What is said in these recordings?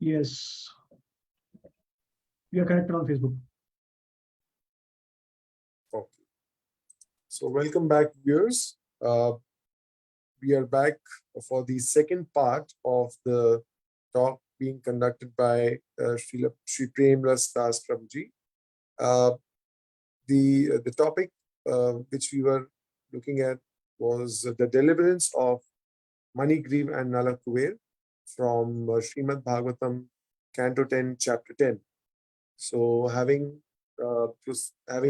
Yes. We are connected on Facebook. Okay. So welcome back, viewers. We are back for the second part of the talk being conducted by Sri Prema Rāsa Dāsa Prabhuji. The topic which we were looking at was the deliverance of Manigriv and Nalakuver from Srimad Bhagavatam, Canto 10, Chapter 10. So having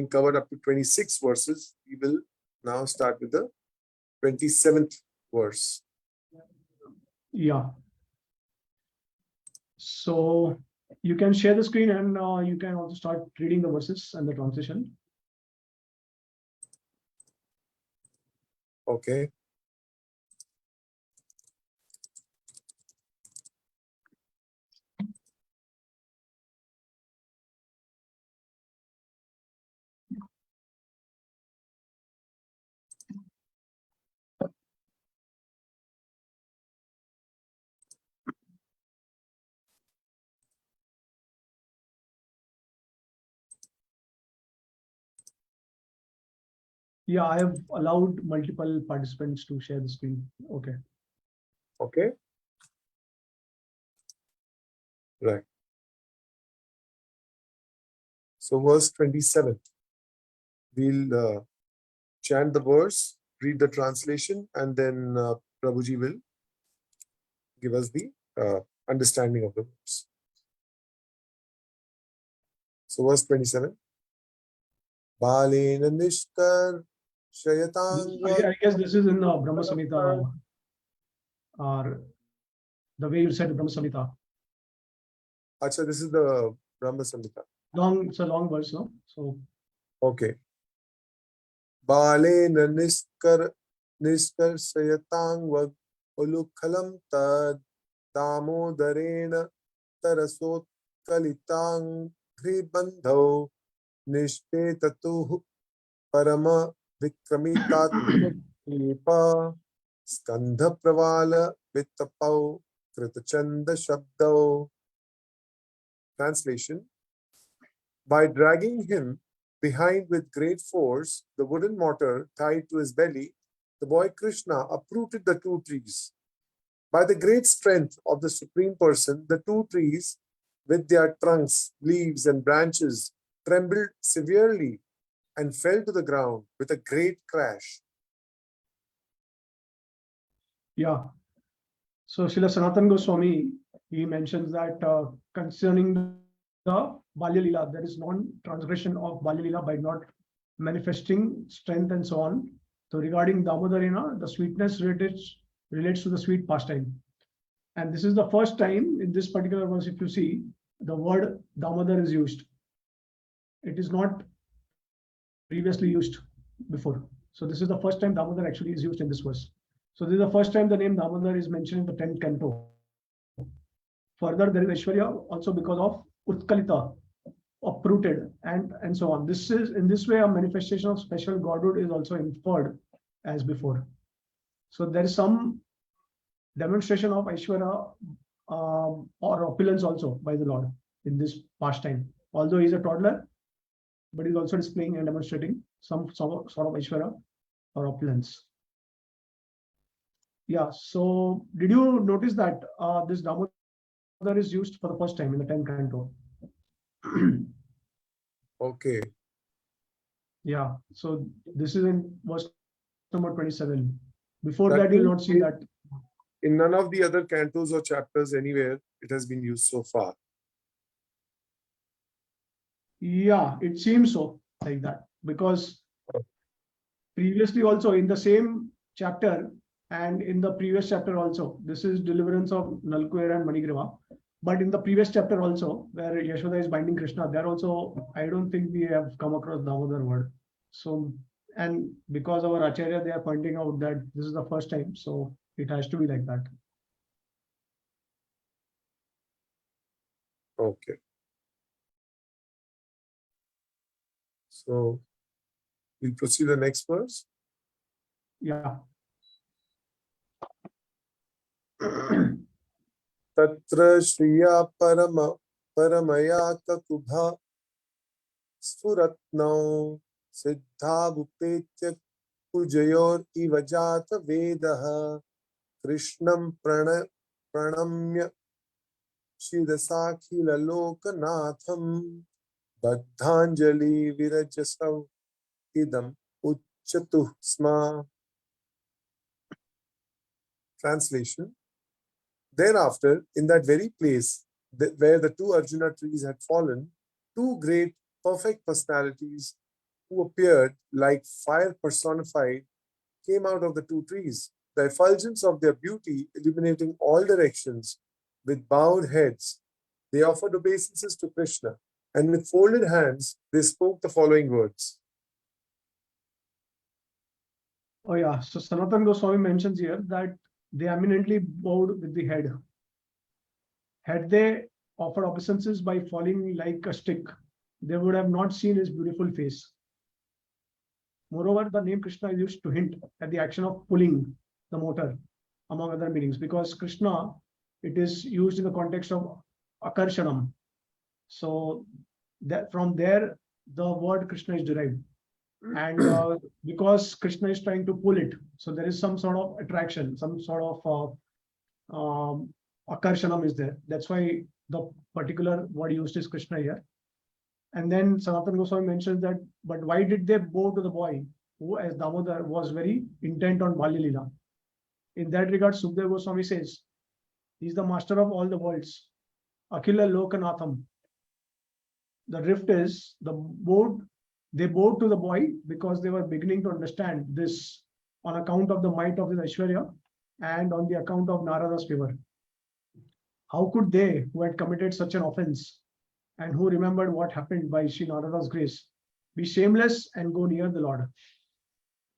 covered up to 26 verses, we will now start with the 27th verse. Yeah. So you can share the screen and you can also start reading the verses and the translation. Okay. Yeah, I have allowed multiple participants to share the screen. Okay. Okay. Right. So verse 27. We'll chant the verse, read the translation, and then Prabhuji will give us the understanding of the verse. So verse 27. Balena nishkar shayatanga. I guess this is in the Brahma Samhita, or the way you said Brahma Samhita. Achha, this is the Brahma Samhita. It's a long verse, no? So okay. Balena nishkar shayatang ulukhalam tad damodarena tarasot kalitang gribandho nishtetatuh parama vikramitat Kripa skandha pravala vittapau kritachanda shabdo. Translation. By dragging him behind with great force, the wooden mortar tied to his belly, the boy Krishna uprooted the two trees. By the great strength of the Supreme Person, the two trees, with their trunks, leaves, and branches, trembled severely and fell to the ground with a great crash. yeah. So Srila Sanatana Goswami, he mentions that concerning the Balya Lila, there is non-transgression of Balya Lila by not manifesting strength and so on. So regarding Damodarena, the sweetness relates to the sweet pastime. And this is the first time in this particular verse, if you see, the word Damodar is used. It is not previously used before. So this is the first time Damodar actually is used in this verse. So this is the first time the name Damodar is mentioned in the 10th canto. Further, there is Aishwarya also because of Utkalita, uprooted, and so on. This is, in this way, a manifestation of special godhood is also inferred as before. So there is some demonstration of Aishwarya or opulence also by the Lord in this pastime. Although he is a toddler, but he's also displaying and demonstrating some sort of Aishwarya or opulence. Yeah, so did you notice that this Damodar is used for the first time in the 10th canto? Okay. Yeah, so this is in verse number 27. Before that, you will not see that. In none of the other cantos or chapters anywhere, it has been used so far. Yeah, it seems so, like that, because previously also in the same chapter and in the previous chapter also, this is deliverance of Nalkuver and Manigriva. But in the previous chapter also, where Yashoda is binding Krishna, there also, I don't think we have come across Damodar word. So, and because our Acharya, they are pointing out that this is the first time, so it has to be like that. Okay. So, we'll proceed to the next verse. Yeah. Tatra Shriya Paramaya Kakubha Sfuratnau Siddha Bhupetya Pujayor Ivajata Vedaha Krishnam Pranamya Shidasakhila Lokanatham Baddhanjali Virajasav Idam Uchchatuh Sma. Translation. Thereafter, in that very place where the two Arjuna trees had fallen, two great perfect personalities who appeared like fire personified came out of the two trees, the effulgence of their beauty illuminating all directions. With bowed heads, they offered obeisances to Krishna, and with folded hands, they spoke the following words. Oh yeah, so Sanatana Goswami mentions here that they eminently bowed with the head. Had they offered obeisances by falling like a stick, they would have not seen his beautiful face. Moreover, the name Krishna is used to hint at the action of pulling the motor, among other meanings, because Krishna, it is used in the context of akarshanam. So that from there, the word Krishna is derived. And because Krishna is trying to pull it, so there is some sort of attraction, some sort of akarshanam is there. That's why the particular word used is Krishna here. And then Sanatana Goswami mentions that, but why did they bow to the boy who, as Damodar, was very intent on Balya Lila? In that regard, Sukadeva Goswami says, he's the master of all the worlds, Akhila Lokanatham. The rift is they bowed to the boy because they were beginning to understand this on account of the might of his Acharya and on the account of Narada's favor. How could they, who had committed such an offense and who remembered what happened by Sri Narada's grace, be shameless and go near the Lord?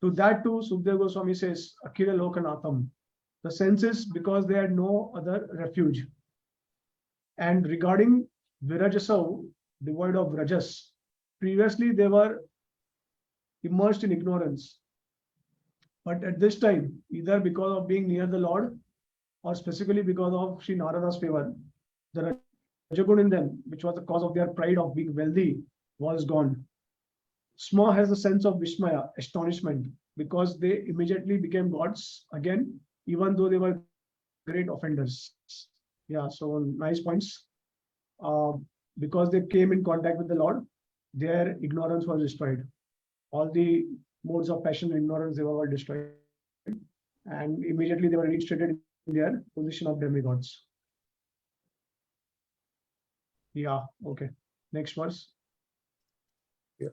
To that too, Sukadeva Goswami says, Akhila Lokanatham. The sense is because they had no other refuge. And regarding Virajasav, devoid of Rajas, previously they were immersed in ignorance. But at this time, either because of being near the Lord or specifically because of Sri Narada's favor, the Rajagun in them, which was the cause of their pride of being wealthy, was gone. Sma has a sense of Vishmaya, astonishment, because they immediately became gods again, even though they were great offenders. Yeah, so nice points. Because they came in contact with the Lord, their ignorance was destroyed. All the modes of passion and ignorance, they were all destroyed. And immediately they were reinstated in their position of demigods. Yeah, okay. Next verse. Yeah.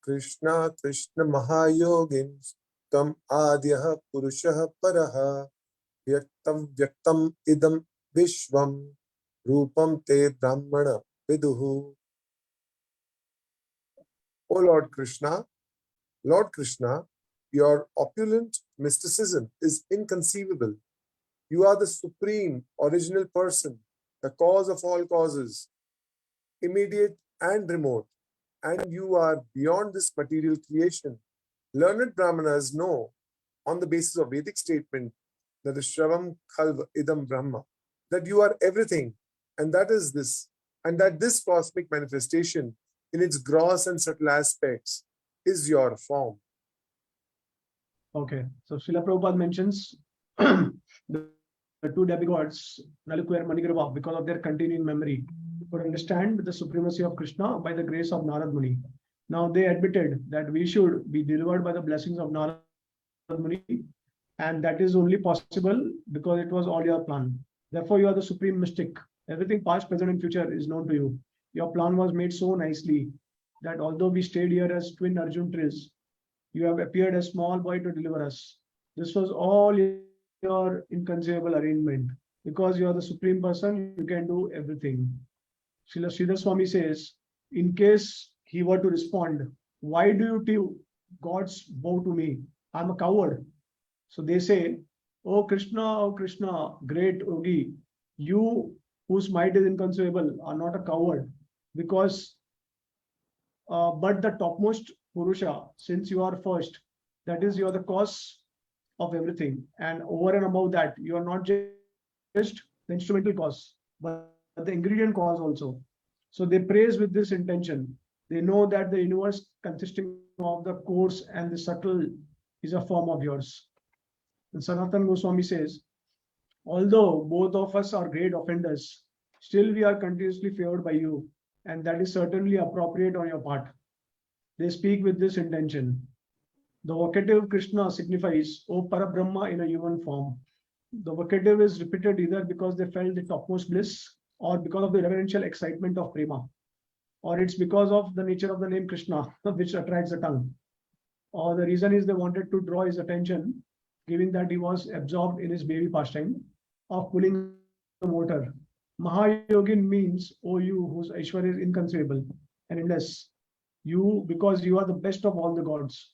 Krishna Krishna Mahayogin Tam Adyah Purushah Paraha Vyaktam Idam Vishwam Rupam Te Brahmana Viduhu. O Lord Krishna, your opulent mysticism is inconceivable. You are the supreme, original person, the cause of all causes, immediate and remote, and you are beyond this material creation. Learned Brahmanas know, on the basis of Vedic statement, that the Shravam Khalva Idam Brahma, that you are everything, and that this cosmic manifestation in its gross and subtle aspects is your form. Okay, so Srila Prabhupada mentions the two demigods, Nalukku and Manigrava, because of their continuing memory, could understand the supremacy of Krishna by the grace of Narad Muni. Now they admitted that we should be delivered by the blessings of Narad Muni, and that is only possible because it was all your plan. Therefore, you are the supreme mystic. Everything past, present, and future is known to you. Your plan was made so nicely that although we stayed here as twin Arjun trees, you have appeared as small boy to deliver us. This was all your inconceivable arrangement. Because you are the supreme person, you can do everything. Srila Sridhar Swami says, in case he were to respond, why do you two gods bow to me? I'm a coward. So they say, oh Krishna, great Yogi, you whose might is inconceivable are not a coward, because but the topmost Purusha, since you are first, that is, you are the cause of everything. And over and above that, you are not just the instrumental cause, but the ingredient cause also. So they praise with this intention. They know that the universe consisting of the coarse and the subtle is a form of yours. And Sanatan Goswami says, although both of us are great offenders, still we are continuously favored by you, and that is certainly appropriate on your part. They speak with this intention. The vocative Krishna signifies, O Parabrahma in a human form. The vocative is repeated either because they felt the topmost bliss or because of the reverential excitement of Prema, or it's because of the nature of the name Krishna, which attracts the tongue. Or the reason is they wanted to draw his attention, given that he was absorbed in his baby pastime of pulling the motor. Mahayogin means, O you whose Aishwarya is inconceivable and endless, you because you are the best of all the gods.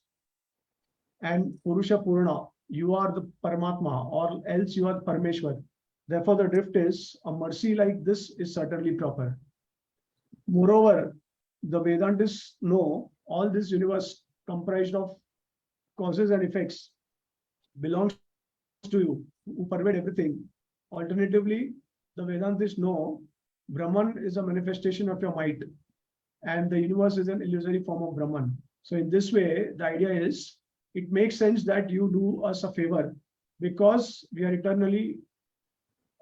And Purusha Purna, you are the Paramatma, or else you are Parameshwar. Therefore, the drift is a mercy like this is certainly proper. Moreover, the Vedantists know all this universe comprised of causes and effects belongs to you, who pervade everything. Alternatively, the Vedantists know Brahman is a manifestation of your might, and the universe is an illusory form of Brahman. So in this way, the idea is, it makes sense that you do us a favor because we are eternally,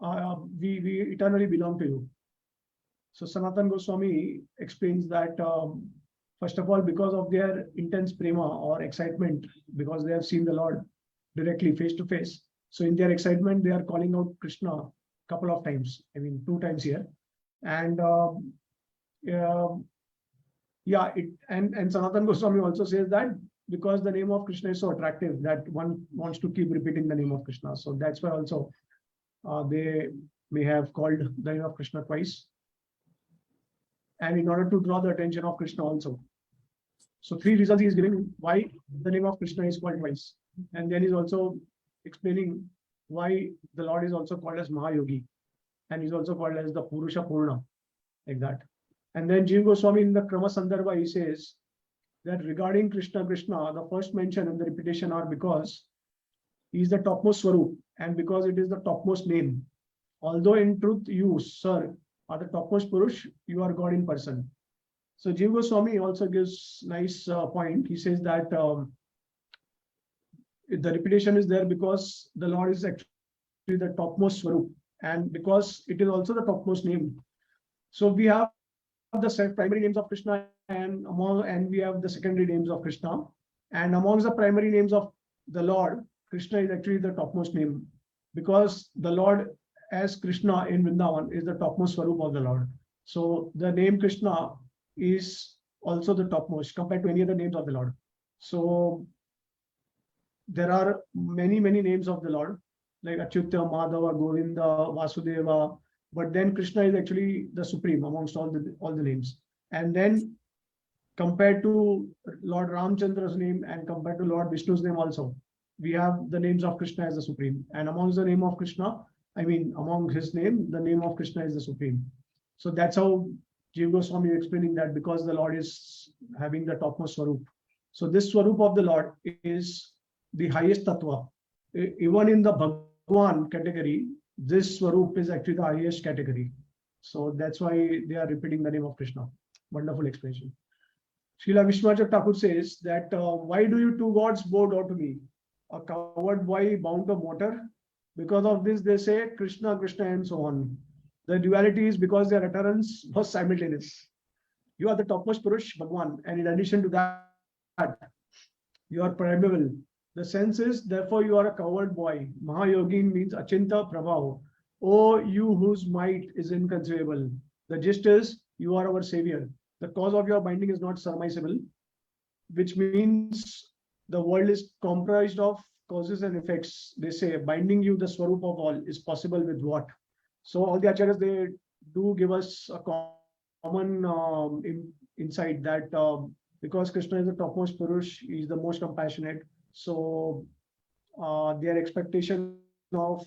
we eternally belong to you. So Sanatan Goswami explains that, first of all, because of their intense prema or excitement, because they have seen the Lord directly face to face. So in their excitement, they are calling out Krishna a couple of times. I mean, 2 times here. And and Sanatan Goswami also says that because the name of Krishna is so attractive that one wants to keep repeating the name of Krishna. So that's why also they may have called the name of Krishna twice. And in order to draw the attention of Krishna also. So 3 reasons he is giving why the name of Krishna is called twice. And then he's also explaining why the Lord is also called as Mahayogi. And he's also called as the Purusha Purna, like that. And then Jiva Goswami in the Krama Sandarbha, he says that regarding Krishna, the first mention and the repetition are because he is the topmost Swarup and because it is the topmost name. Although in truth you, sir, are the topmost Purush, you are God in person. So Jiva Goswami also gives nice point. He says that the repetition is there because the Lord is actually the topmost Swarup and because it is also the topmost name. So we have the primary names of Krishna and we have the secondary names of Krishna. And amongst the primary names of the Lord, Krishna is actually the topmost name because the Lord as Krishna in Vrindavan is the topmost Swarup of the Lord. So the name Krishna is also the topmost compared to any other names of the Lord. So there are many names of the Lord like Achyuta, Madhava, Govinda, Vasudeva. But then Krishna is actually the supreme amongst all the names. And then compared to Lord Ramchandra's name and compared to Lord Vishnu's name also, we have the names of Krishna as the supreme. And amongst the name of Krishna, among his name, the name of Krishna is the supreme. So that's how Jiva Goswami is explaining that because the Lord is having the topmost Swarup. So this Swarup of the Lord is the highest Tattva. Even in the Bhagwan category, this Swarup is actually the highest category. So that's why they are repeating the name of Krishna. Wonderful explanation. Srila Vishwanath Thakur says that why do you 2 gods bow down to me? A coward boy bound to mortar? Because of this, they say Krishna, Krishna, and so on. The duality is because their utterance was simultaneous. You are the topmost Purush, Bhagwan, and in addition to that, you are primeval. The sense is, therefore, you are a coward boy. Mahayogin means Achinta Prabhav. O you whose might is inconceivable. The gist is, you are our savior. The cause of your binding is not surmisable, which means the world is comprised of causes and effects. They say binding you, the Swarup of all, is possible with what? So all the Acharyas, they do give us a common insight that because Krishna is the topmost Purush, he is the most compassionate. So their expectation of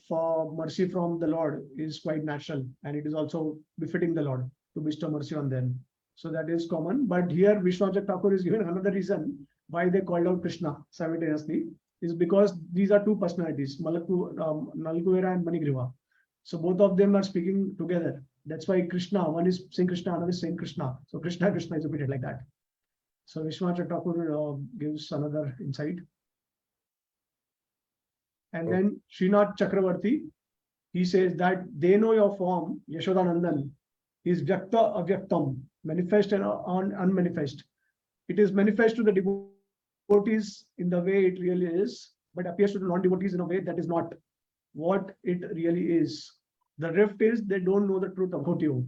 mercy from the Lord is quite natural, and it is also befitting the Lord to bestow mercy on them. So that is common. But here Vishwanath Thakur is given another reason why they called out Krishna simultaneously, is because these are two personalities, Nalkuvera and Manigriva. So both of them are speaking together. That's why Krishna, one is saying Krishna, another is saying Krishna. So Krishna is repeated like that. So Vishwanath Thakur gives another insight. And then Srinath Chakravarti, he says that they know your form, Yashodanandan, is Vyakta Avyaktam, manifest and unmanifest. It is manifest to the devotees in the way it really is, but appears to the non-devotees in a way that is not what it really is. The rift is they don't know the truth about you.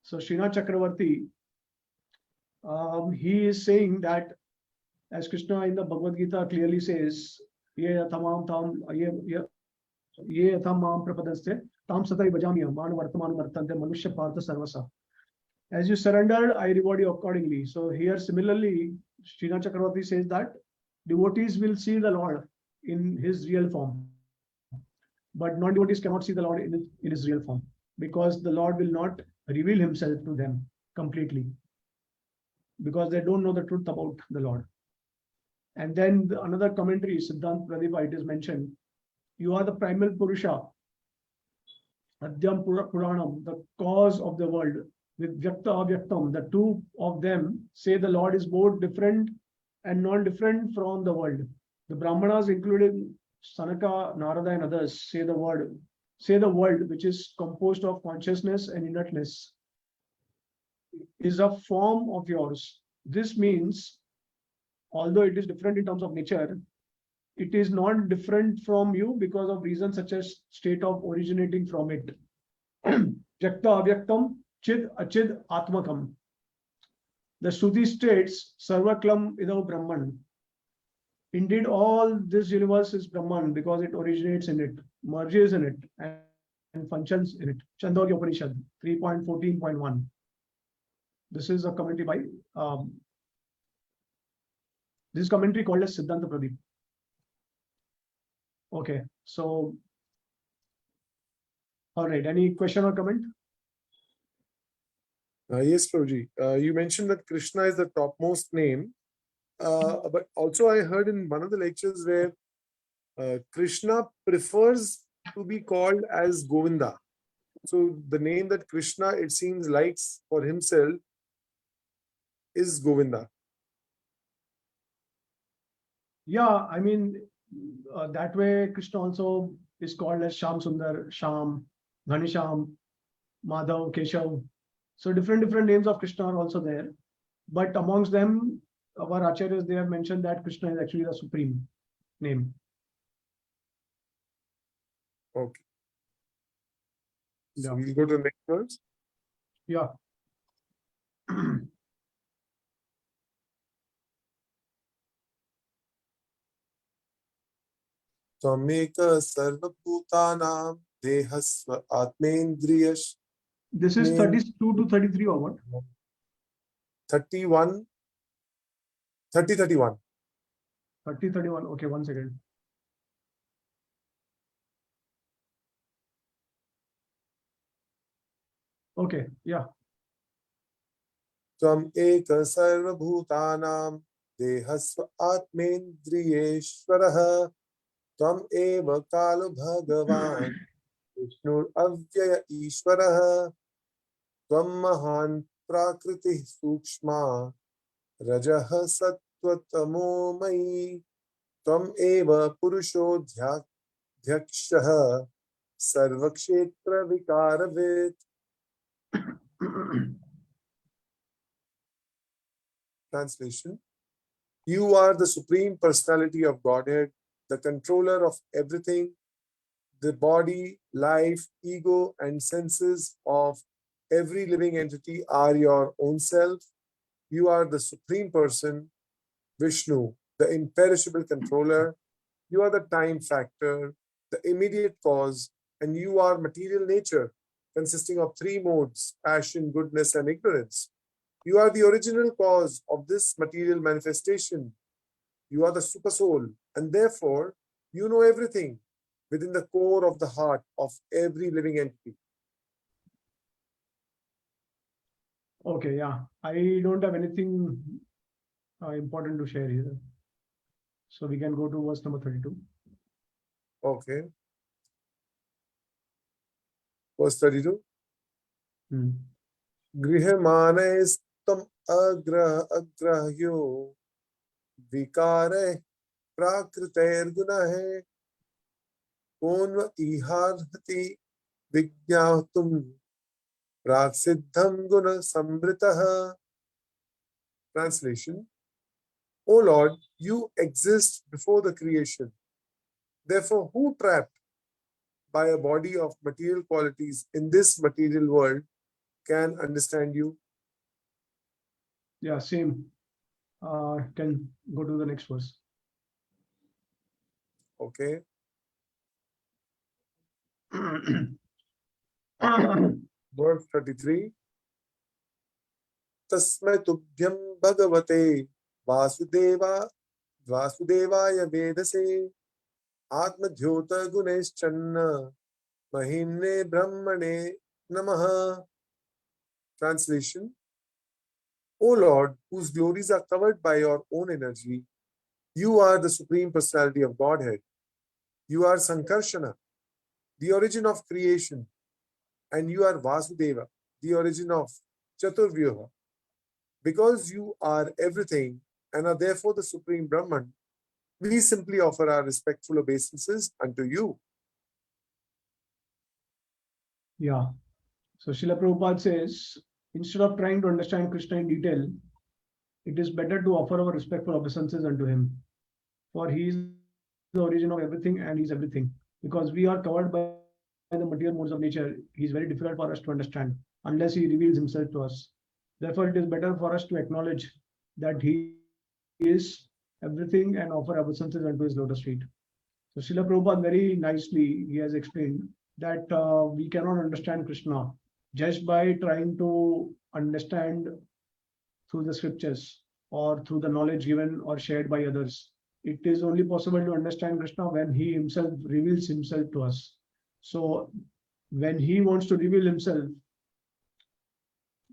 So Srinath Chakravarti, he is saying that, as Krishna in the Bhagavad Gita clearly says, ye tamam tam ye tamam prapadaste tam satai bhajami man vartaman vartante manushya partha sarvasa. As you surrender, I reward you accordingly. So here similarly, Srinath Chakravarti says that devotees will see the Lord in his real form, but non-devotees cannot see the Lord in his real form, because the Lord will not reveal himself to them completely, because they don't know the truth about the Lord. And then another commentary, Siddhanta Pradipa, it is mentioned, you are the primal Purusha, Adyam Puranam, the cause of the world, with Vyakta Avyaktam. The two of them say the Lord is both different and non-different from the world. The Brahmanas, including Sanaka, Narada, and others, say the world, which is composed of consciousness and inertness, is a form of yours. This means, although it is different in terms of nature, it is not different from you because of reasons such as state of originating from it. Vyakta Avyaktam Chid Achid Atmakam. The Shruti states, Sarvaklam Idav Brahman. Indeed, all this universe is Brahman because it originates in it, merges in it, and functions in it. Chandogya Upanishad 3.14.1. This is a commentary by this commentary called as Siddhanta Pradip. Okay, so all right. Any question or comment? Yes, Prabhuji. You mentioned that Krishna is the topmost name, but also I heard in one of the lectures where Krishna prefers to be called as Govinda. So the name that Krishna, it seems, likes for himself is Govinda. Yeah, I mean, that way Krishna also is called as Sham Sundar, Sham, Ghanisham, Madhav, Keshav. So different names of Krishna are also there. But amongst them, our Acharyas, they have mentioned that Krishna is actually the supreme name. Okay. So Yeah. we'll go to the next verse. Yeah. Tvameka sarvabhutanam dehasva atmendriyash. This is 32 to 33 or what? 31, 30, 31. 30, 31. Okay, 1 second. Okay, yeah. Tvam eka sarvabhutanam dehasva atmendriyeshwaraha. Tvam eva kalu bhagavan Vishnur avyaya ishwaraha. Tvam mahan prakriti sukshma rajaha sattvatamo mayi. Tvam eva purusho dhyakshaha sarvakshetra vikaravit. Translation: You are the Supreme Personality of Godhead, the controller of everything. The body, life, ego, and senses of every living entity are your own self. You are the Supreme Person, Vishnu, the imperishable controller. You are the time factor, the immediate cause, and you are material nature, consisting of three modes: passion, goodness, and ignorance. You are the original cause of this material manifestation. You are the super soul, and therefore you know everything within the core of the heart of every living entity. Okay, yeah. I don't have anything important to share here. So we can go to verse number 32. Okay. Verse 32. Hmm. गृह्यमाणैस्त्वम् अग्रह्यो विकारैः प्राकृतैर्गुणैः कोन्व इहार्हति विज्ञातुम् प्राक्सिद्धं गुणसमृतः. Translation: O Lord, you exist before the creation. Therefore, who trapped by a body of material qualities in this material world can understand you? Yeah, same. Can go to the next verse. Okay. Verse 33. तस्मै तुभ्यं भगवते वासुदेवाय वेदसे आत्मद्योत गुणैश्चन्न महिम्ने ब्रह्मणे नमः. Translation: O Lord, whose glories are covered by your own energy, you are the Supreme Personality of Godhead. You are Sankarshana, the origin of creation, and you are Vasudeva, the origin of Chaturvyuha. Because you are everything and are therefore the Supreme Brahman, we simply offer our respectful obeisances unto you. Yeah. So Srila Prabhupada says, instead of trying to understand Krishna in detail, it is better to offer our respectful obeisances unto him. For he is the origin of everything and he is everything. Because we are covered by the material modes of nature, he is very difficult for us to understand unless he reveals himself to us. Therefore, it is better for us to acknowledge that he is everything and offer obeisances unto his lotus feet. So Srila Prabhupada very nicely he has explained that we cannot understand Krishna just by trying to understand through the scriptures or through the knowledge given or shared by others. It is only possible to understand Krishna when he himself reveals himself to us. So when he wants to reveal himself,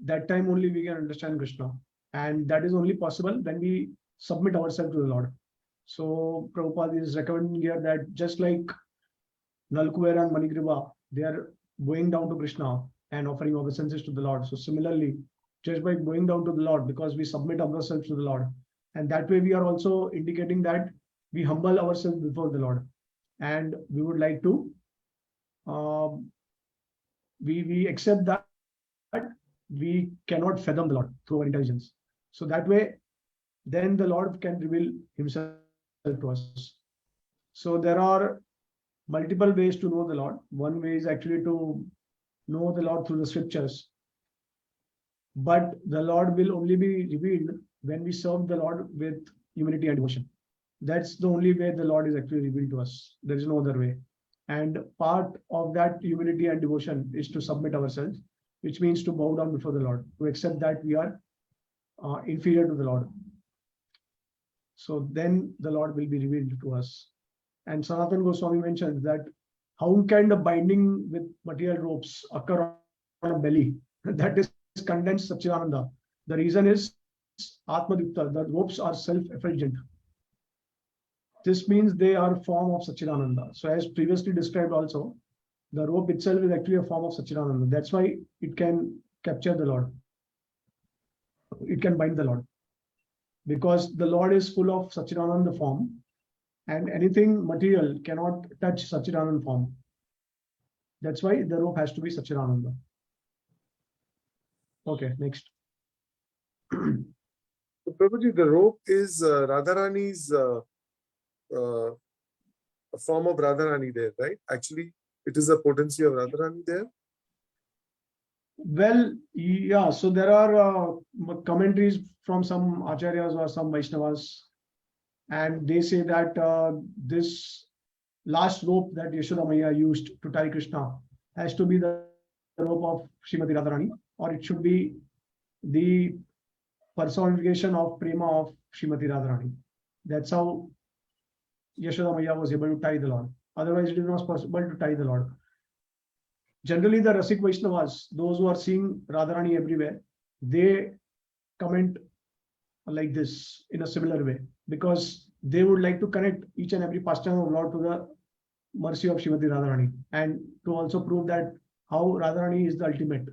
that time only we can understand Krishna. And that is only possible when we submit ourselves to the Lord. So Prabhupada is recommending here that just like Nalkuvera and Manigriva, they are going down to Krishna and offering obeisances to the Lord. So similarly, just by going down to the Lord, because we submit ourselves to the Lord, and that way we are also indicating that we humble ourselves before the Lord, and we would like to we accept that we cannot fathom the Lord through our intelligence. So that way, then the Lord can reveal himself to us. So there are multiple ways to know the Lord. One way is actually to know the Lord through the scriptures. But the Lord will only be revealed when we serve the Lord with humility and devotion. That's the only way the Lord is actually revealed to us. There is no other way. And part of that humility and devotion is to submit ourselves, which means to bow down before the Lord, to accept that we are inferior to the Lord. So then the Lord will be revealed to us. And Sanatana Goswami mentions that how can the binding with material ropes occur on a belly? That is condensed Satchidananda. The reason is Atmadikta, the ropes are self-effulgent. This means they are a form of Satchidananda. So as previously described also, the rope itself is actually a form of Satchidananda. That's why it can capture the Lord. It can bind the Lord. Because the Lord is full of Satchidananda form, and anything material cannot touch Satchidananda form. That's why the rope has to be Satchidananda. Okay, next. So, Prabhuji, the rope is Radharani's a form of Radharani there, right? Actually, it is a potency of Radharani there. Well, yeah, so there are commentaries from some Acharyas or some Vaishnavas, and they say that this last rope that Yashoda Maya used to tie Krishna has to be the rope of Srimati Radharani, or it should be the personification of Prema of Srimati Radharani. That's how Yashoda Maya was able to tie the Lord. Otherwise, it is not possible to tie the Lord. Generally, the Rasik Vaishnavas, those who are seeing Radharani everywhere, they comment like this in a similar way, because they would like to connect each and every pastime of Lord to the mercy of Srimati Radharani, and to also prove that how Radharani is the ultimate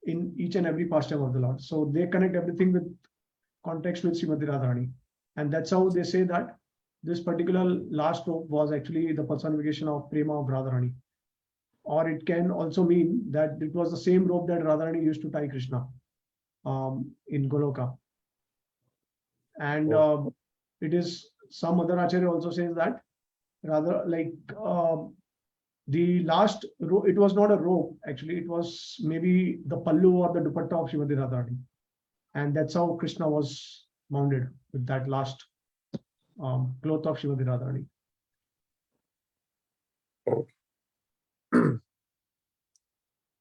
in each and every pastime of the Lord. So they connect everything with context with Srimati Radharani. And that's how they say that this particular last rope was actually the personification of Prema of Radharani. Or it can also mean that it was the same rope that Radharani used to tie Krishna in Goloka. And it is, some other Acharya also says that rather like the last rope, it was not a rope, actually, it was maybe the pallu or the dupatta of Srimati Radharani. And that's how Krishna was mounted, with that last cloth of Srimati Radharani.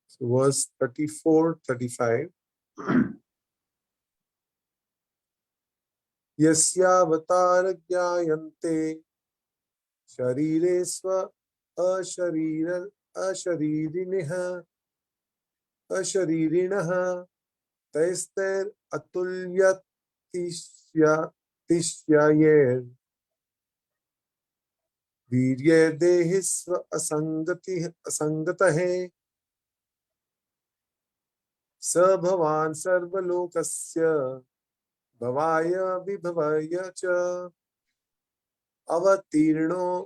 So verse 34, 35. Yasyavatara jnayante sharire sva asharirinih taister atulyat tishyayer virye dehisva asangatahe sabhavan sarvalokasya bhavaya vibhavaya cha avatirnom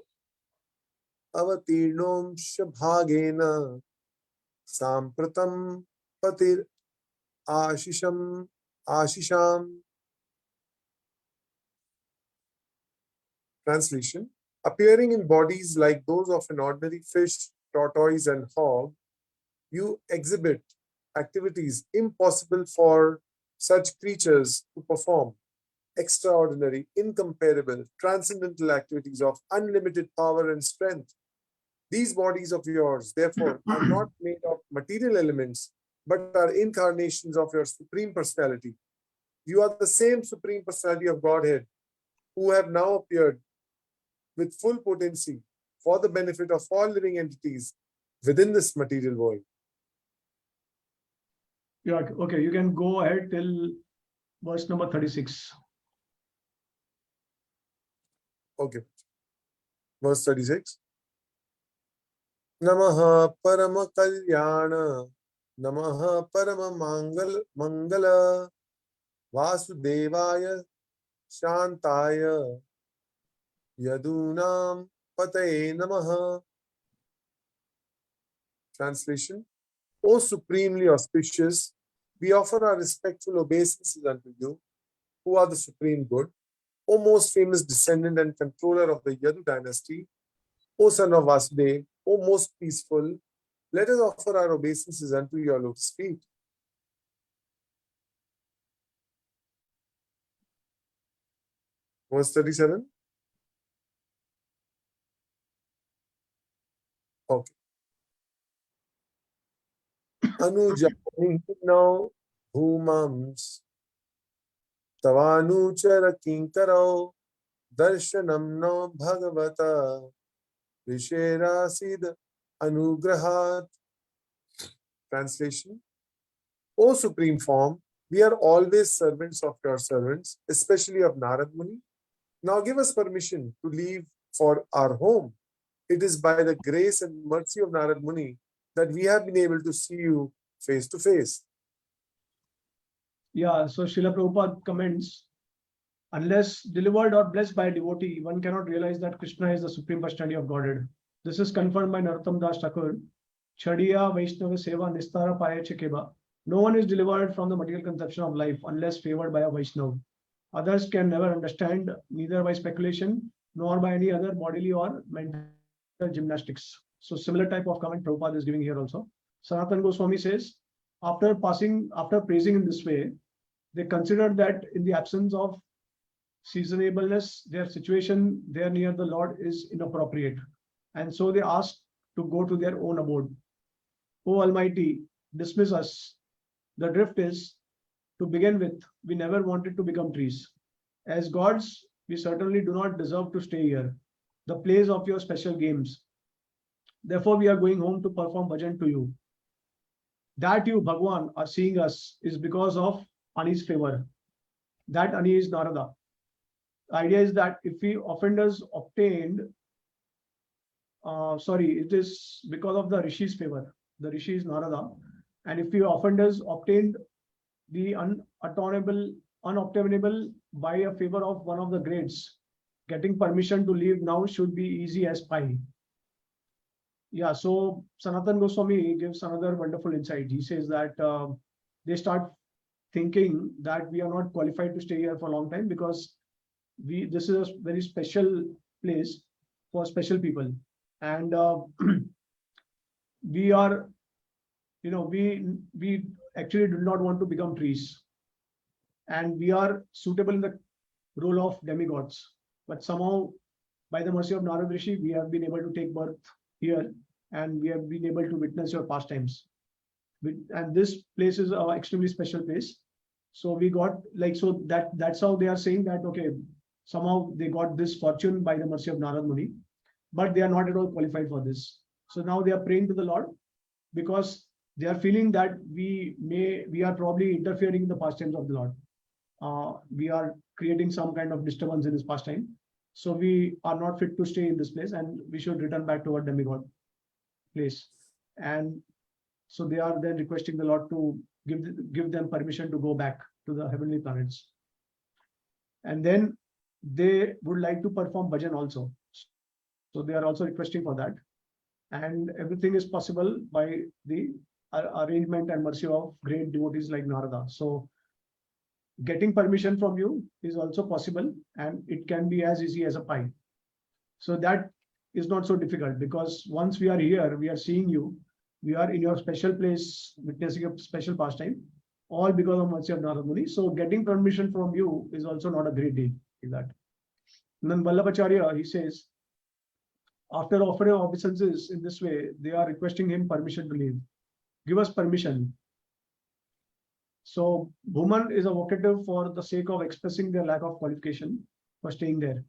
shabhagena sampratam patir ashisham. Translation: appearing in bodies like those of an ordinary fish, tortoise, and hog, you exhibit activities impossible for such creatures to perform. Extraordinary, incomparable, transcendental activities of unlimited power and strength. These bodies of yours, therefore, are not made of material elements, but are incarnations of your Supreme Personality. You are the same Supreme Personality of Godhead, who have now appeared with full potency for the benefit of all living entities within this material world. Yeah, okay, you can go ahead till verse number 36. Okay. Verse 36. Namaha Parama Kalyana, Namaha Parama Mangala, Vasudevaya Shantaya, Yadunam Pataye Namaha. Translation: O supremely auspicious, we offer our respectful obeisances unto you, who are the supreme good. O most famous descendant and controller of the Yadu dynasty, O son of Vasudev, O most peaceful, let us offer our obeisances unto your lotus feet. Verse 37. Okay. Anujani now bhumams tavanuchara kinkarao darshanam no bhagavata Risherasid Anugrahat. Translation: O Supreme Form, we are always servants of your servants, especially of Narad Muni. Now give us permission to leave for our home. It is by the grace and mercy of Narad Muni that we have been able to see you face to face. Yeah, so Srila Prabhupada comments, unless delivered or blessed by a devotee, one cannot realize that Krishna is the Supreme Personality of Godhead. This is confirmed by Narottam Das Thakur. Chadiya Vaishnava Seva Nistara Paya Chekeba. No one is delivered from the material conception of life unless favored by a Vaishnava. Others can never understand, neither by speculation nor by any other bodily or mental gymnastics. So similar type of comment Prabhupada is giving here also. Sanatana Goswami says, after praising in this way, they considered that in the absence of seasonableness, their situation there near the Lord is inappropriate. And so they asked to go to their own abode. O Almighty, dismiss us. The drift is, to begin with, we never wanted to become trees. As gods, we certainly do not deserve to stay here, the place of your special games. Therefore, we are going home to perform bhajan to you. that you, Bhagwan, are seeing us is because of Ani's favor. That Ani is Narada. The idea is that if we offenders obtained, it is because of the Rishi's favor. The Rishi is Narada. And if we offenders obtained the unobtainable by a favor of one of the greats, getting permission to leave now should be easy as pie. Yeah, so Sanatan Goswami gives another wonderful insight. He says that they start thinking that we are not qualified to stay here for a long time because this is a very special place for special people. And we are, we actually do not want to become trees. And we are suitable in the role of demigods. But somehow, by the mercy of Narad Rishi, we have been able to take birth here and we have been able to witness your pastimes. And this place is an extremely special place. So we got that's how they are saying that, okay, somehow they got this fortune by the mercy of Narad Muni, but they are not at all qualified for this. So now they are praying to the Lord because they are feeling that we are probably interfering in the pastimes of the Lord. We are creating some kind of disturbance in his pastime. So we are not fit to stay in this place and we should return back to our demigod place. And so they are then requesting the Lord to give them permission to go back to the heavenly planets. And then they would like to perform bhajan also. So they are also requesting for that. And everything is possible by the arrangement and mercy of great devotees like Narada. So getting permission from you is also possible and it can be as easy as a pie. So that is not so difficult because once we are here, we are seeing you, we are in your special place, witnessing a special pastime, all because of mercy of Narada Muni. So getting permission from you is also not a great deal like that. And then Acharya, he says, after offering obeisances in this way, they are requesting him permission to leave. Give us permission. So woman is a vocative for the sake of expressing their lack of qualification for staying there.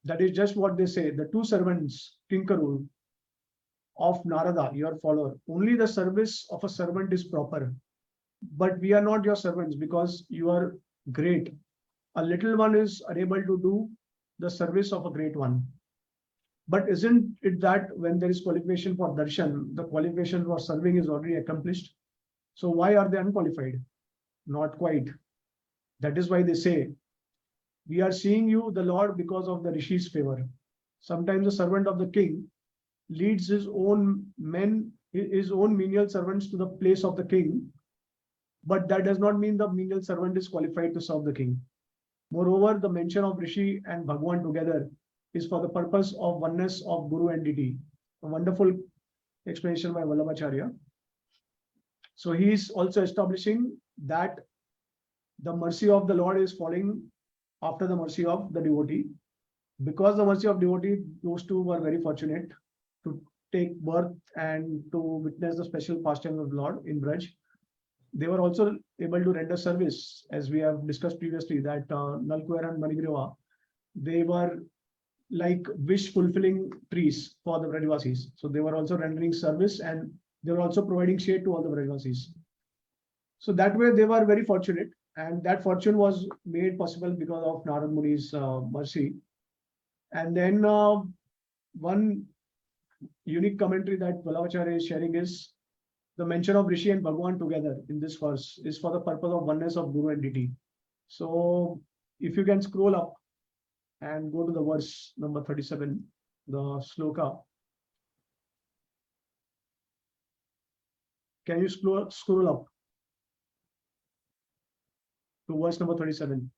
That is just what they say. The two servants, Kinkaru, of Narada, your follower, only the service of a servant is proper. But we are not your servants because you are great. A little one is unable to do the service of a great one. But isn't it that when there is qualification for darshan, the qualification for serving is already accomplished? So why are they unqualified? Not quite. That is why they say, we are seeing you, the Lord, because of the Rishi's favor. Sometimes the servant of the king leads his own menial servants to the place of the king, but that does not mean the menial servant is qualified to serve the king. Moreover, the mention of Rishi and Bhagwan together is for the purpose of oneness of Guru and Deity. A wonderful explanation by Vallabhacharya. So he is also establishing that the mercy of the Lord is falling after the mercy of the devotee. Because the mercy of devotee, those two were very fortunate to take birth and to witness the special pastime of the Lord in Braj. They were also able to render service, as we have discussed previously, that Nalkuer and Manigriva, they were like wish-fulfilling trees for the Brajvasis. So they were also rendering service and they were also providing shade to all the Brajvasis. So that way they were very fortunate, and that fortune was made possible because of Narad Muni's mercy. And then one unique commentary that Vallabhacharya is sharing is the mention of Rishi and Bhagwan together in this verse is for the purpose of oneness of Guru and Deity. So if you can scroll up and go to the verse number 37, the sloka. Can you scroll up to verse number 37?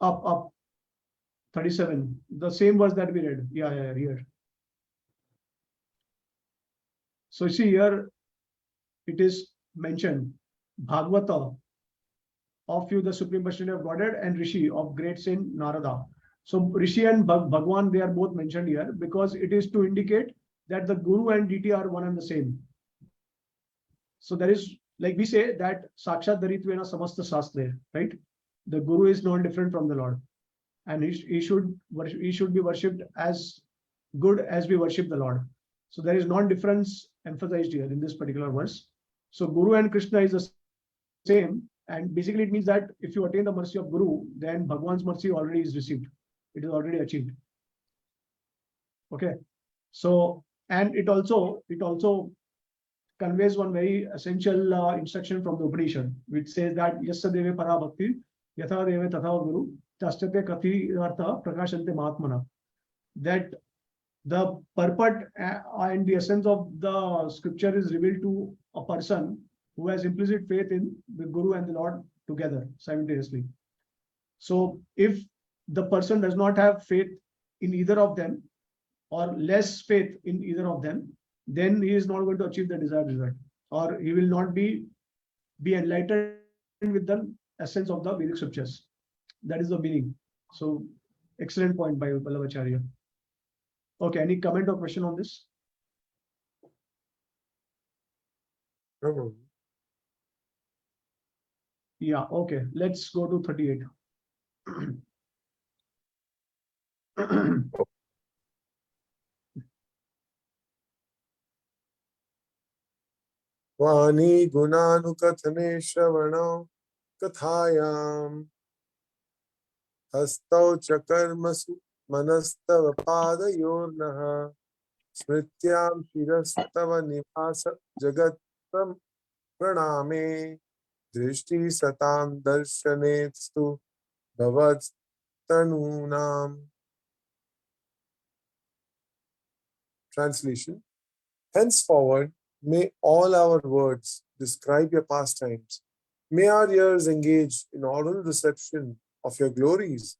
up 37, the same verse that we read. Yeah, here. So you see here, it is mentioned, Bhagavata, of you the Supreme Personality of Godhead, and Rishi of great saint Narada. So Rishi and Bhagwan, they are both mentioned here because it is to indicate that the Guru and Deity are one and the same. So there is, like we say, that Sakshat Daritvena Samasta Shastra, right? The Guru is not different from the Lord. And he should be worshipped as good as we worship the Lord. So there is non-difference emphasized here in this particular verse. So Guru and Krishna is the same. And basically it means that if you attain the mercy of Guru, then Bhagwan's mercy already is received. It is already achieved. Okay. So, and it also conveys one very essential instruction from the Upanishad, which says that Yasya Deve Para Bhakti, Yatha Deve Tatha Guru, Chastyate Kathi Artha Prakashante Mahatmana. That the purport and the essence of the scripture is revealed to a person who has implicit faith in the Guru and the Lord together simultaneously. So if the person does not have faith in either of them, or less faith in either of them, then he is not going to achieve the desired result, or he will not be enlightened with the essence of the Vedic scriptures. That is the meaning. So excellent point by Acharya. Okay, any comment or question on this? No. Yeah, okay. Let's go to 38. Vani Gunanukathane Shravana Kathayam Hastau Chakarmasu Manastava Padayornaha Smrityam Shirastava Nivasa Jagatam Praname Drishti Satam Darshanetstu Bhavat Tanunam. Translation. Henceforward, may all our words describe your pastimes. May our ears engage in oral reception of your glories.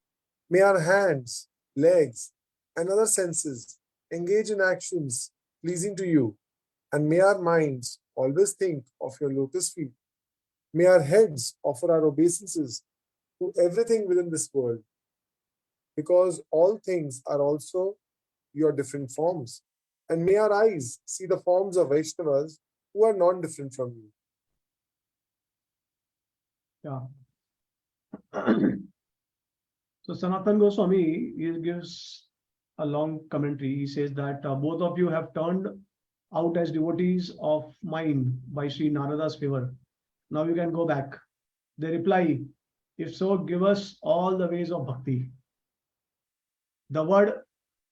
May our hands, legs, and other senses engage in actions pleasing to you. And may our minds always think of your lotus feet. May our heads offer our obeisances to everything within this world, because all things are also your different forms. And may our eyes see the forms of Vaishnavas who are non-different from you. Yeah. So Sanatan Goswami, he gives a long commentary. He says that both of you have turned out as devotees of mine by Sri Narada's favor. Now you can go back. They reply, if so, give us all the ways of bhakti. The word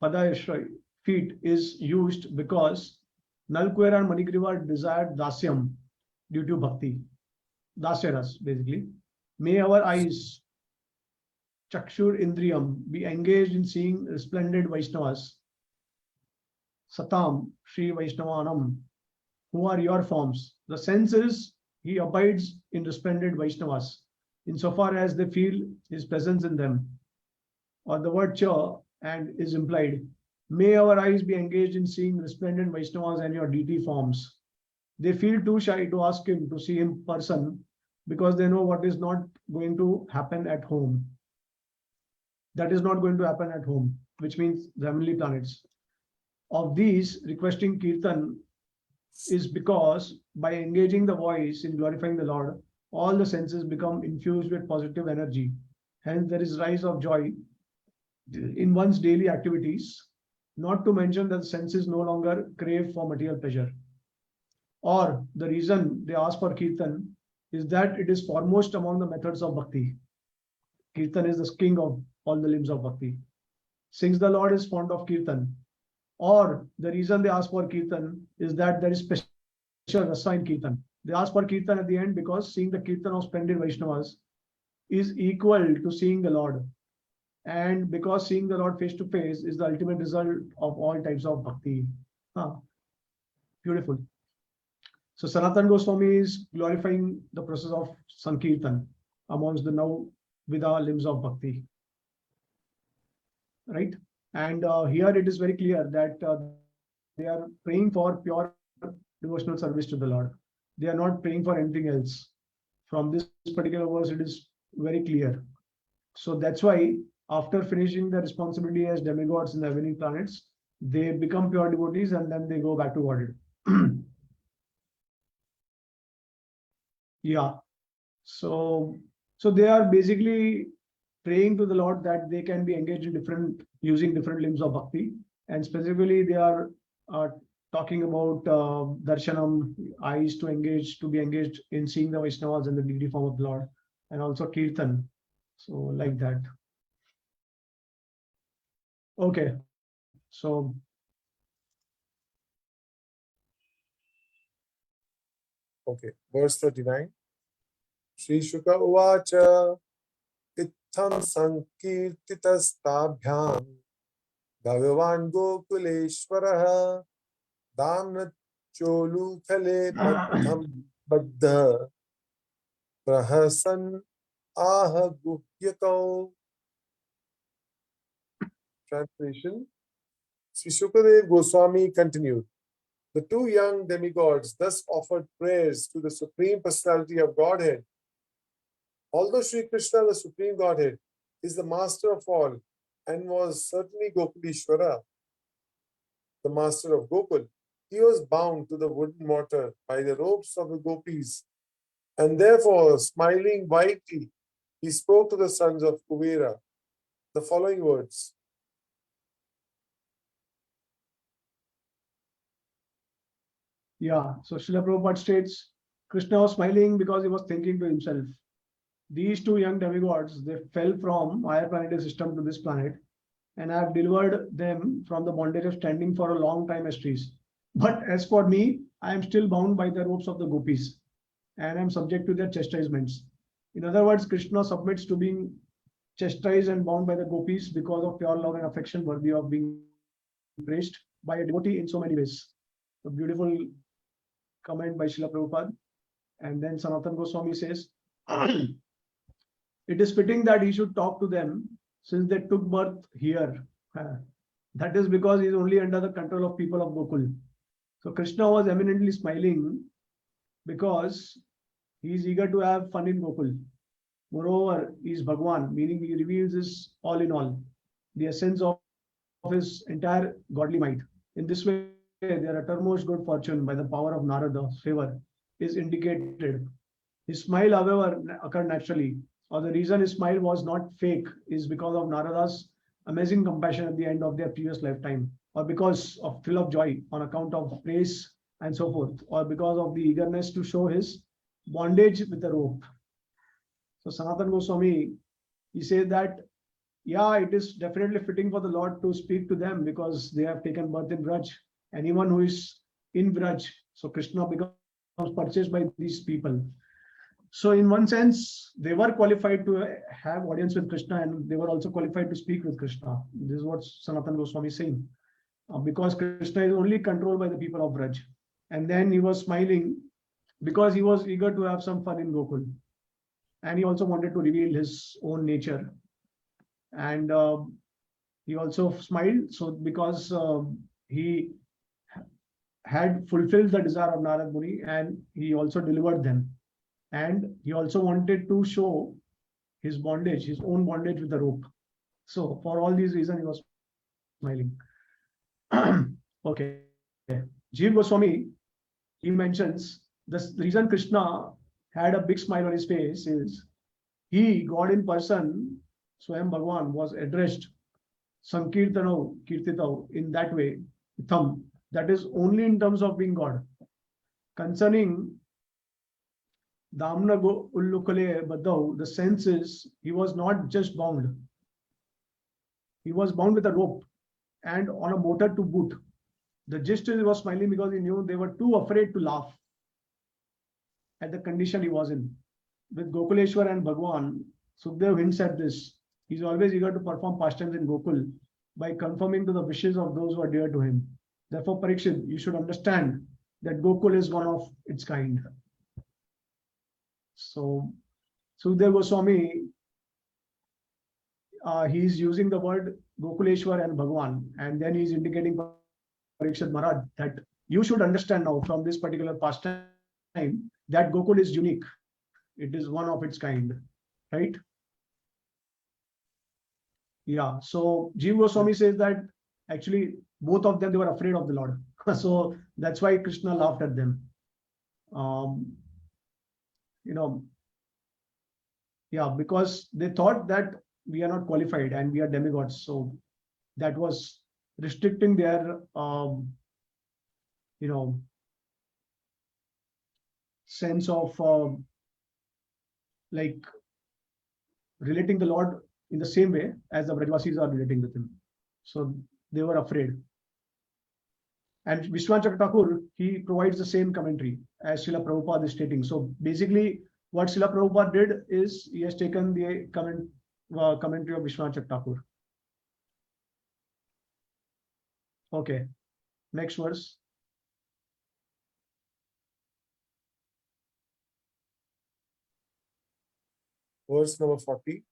Padayashray, feet, is used because Nalkwera and Manigriva desired dasyam due to bhakti. Dasyaras, basically. May our eyes, Chakshur Indriyam, be engaged in seeing resplendent Vaishnavas, Satam, Sri Vaishnavanam, who are your forms. The sense is he abides in resplendent Vaishnavas, insofar as they feel his presence in them. Or the word cha and is implied. May our eyes be engaged in seeing resplendent Vaishnavas and your deity forms. They feel too shy to ask him to see him in person because they know what is not going to happen at home. That is not going to happen at home, which means the heavenly planets. Of these, requesting Kirtan is because by engaging the voice in glorifying the Lord, all the senses become infused with positive energy. Hence, there is rise of joy in one's daily activities, not to mention that the senses no longer crave for material pleasure. Or the reason they ask for Kirtan is that it is foremost among the methods of bhakti. Kirtan is the king of all the limbs of bhakti. Since the Lord is fond of Kirtan, or the reason they ask for Kirtan is that there is special rasa in Kirtan. They ask for Kirtan at the end because seeing the Kirtan of splendid Vaishnavas is equal to seeing the Lord. And because seeing the Lord face to face is the ultimate result of all types of bhakti. Beautiful. So Sanatan Goswami is glorifying the process of Sankirtan amongst the now Vida limbs of bhakti. Right? And here it is very clear that they are praying for pure devotional service to the Lord. They are not praying for anything else. From this particular verse, it is very clear. So that's why after finishing the responsibility as demigods in the heavenly planets, they become pure devotees and then they go back to Godhead. Yeah. So they are basically praying to the Lord that they can be engaged in using different limbs of bhakti, and specifically they are talking about darshanam, eyes to be engaged in seeing the Vaishnavas and the deity form of the Lord, and also kirtan. So like that. Okay, so Okay, verse 39. Sri Shuka Uvacha Itham Sankirtitastabhyam Bhagavan Gokuleshwaraha Damna Cholukhale Baddha Prahasan Aha Guhyakau. Translation. Sri Shukadev Goswami continued. The two young demigods thus offered prayers to the Supreme Personality of Godhead. Although Sri Krishna, the Supreme Godhead, is the master of all and was certainly Gokulishwara, the master of Gokul, he was bound to the wooden mortar by the ropes of the gopis, and therefore, smiling widely, he spoke to the sons of Kuvera the following words. yeah, so Srila Prabhupada states, Krishna was smiling because he was thinking to himself. These two young demigods, they fell from higher planetary system to this planet, and I have delivered them from the bondage of standing for a long time as trees. But as for me, I am still bound by the ropes of the gopis, and I am subject to their chastisements. In other words, Krishna submits to being chastised and bound by the gopis because of pure love and affection worthy of being praised by a devotee in so many ways. A beautiful comment by Srila Prabhupada. And then Sanatana Goswami says, it is fitting that he should talk to them since they took birth here. That is because he is only under the control of people of Gokul. So Krishna was eminently smiling because he is eager to have fun in Gokul. Moreover, he is Bhagwan, meaning he reveals his all in all, the essence of his entire godly might. In this way, their uttermost good fortune by the power of Narada's favor is indicated. His smile, however, occurred naturally, or the reason his smile was not fake is because of Narada's amazing compassion at the end of their previous lifetime, or because of thrill of joy on account of praise and so forth, or because of the eagerness to show his bondage with the rope. So Sanatana Goswami, he says that, yeah, it is definitely fitting for the Lord to speak to them because they have taken birth in Vraj. Anyone who is in Vraj, so Krishna becomes purchased by these people. So in one sense, they were qualified to have audience with Krishna, and they were also qualified to speak with Krishna. This is what Sanatana Goswami is saying. Because Krishna is only controlled by the people of Vraj. And then he was smiling because he was eager to have some fun in Gokul. And he also wanted to reveal his own nature. And he also smiled so because he had fulfilled the desire of Narad Muni, and he also delivered them. And he also wanted to show his bondage, his own bondage with the rope. So for all these reasons, he was smiling. Okay. Jiva Goswami, he mentions the reason Krishna had a big smile on his face is he, God in person, Swayam Bhagwan, was addressed Sankirtano, Kirtitao in that way, Itham, that is only in terms of being God. Concerning Damna Ullukale Badau, the sense is he was not just bound. He was bound with a rope and on a motor to boot. The gist is he was smiling because he knew they were too afraid to laugh at the condition he was in. With Gokuleshwar and Bhagwan, Sukhdev hints at this. He's always eager to perform pastimes in Gokul by conforming to the wishes of those who are dear to him. Therefore, Parikshit, you should understand that Gokul is one of its kind. So, Sukhdev Goswami, he's using the word Gokuleshwar and Bhagwan, and then he's indicating Parikshit Maharaj that you should understand now from this particular pastime that Gokul is unique. It is one of its kind, right? Yeah. So Jiva Goswami says that actually both of them, they were afraid of the Lord. So that's why Krishna laughed at them. Yeah, because they thought that we are not qualified and we are demigods. So that was restricting their you know, sense of like relating the Lord in the same way as the Brajvasis are relating with him. So they were afraid. And Vishwanath Thakur, he provides the same commentary as Srila Prabhupada is stating. So basically, what Srila Prabhupada did is he has taken the commentary of Vishwanath Thakur. Okay, next verse. Verse number 40.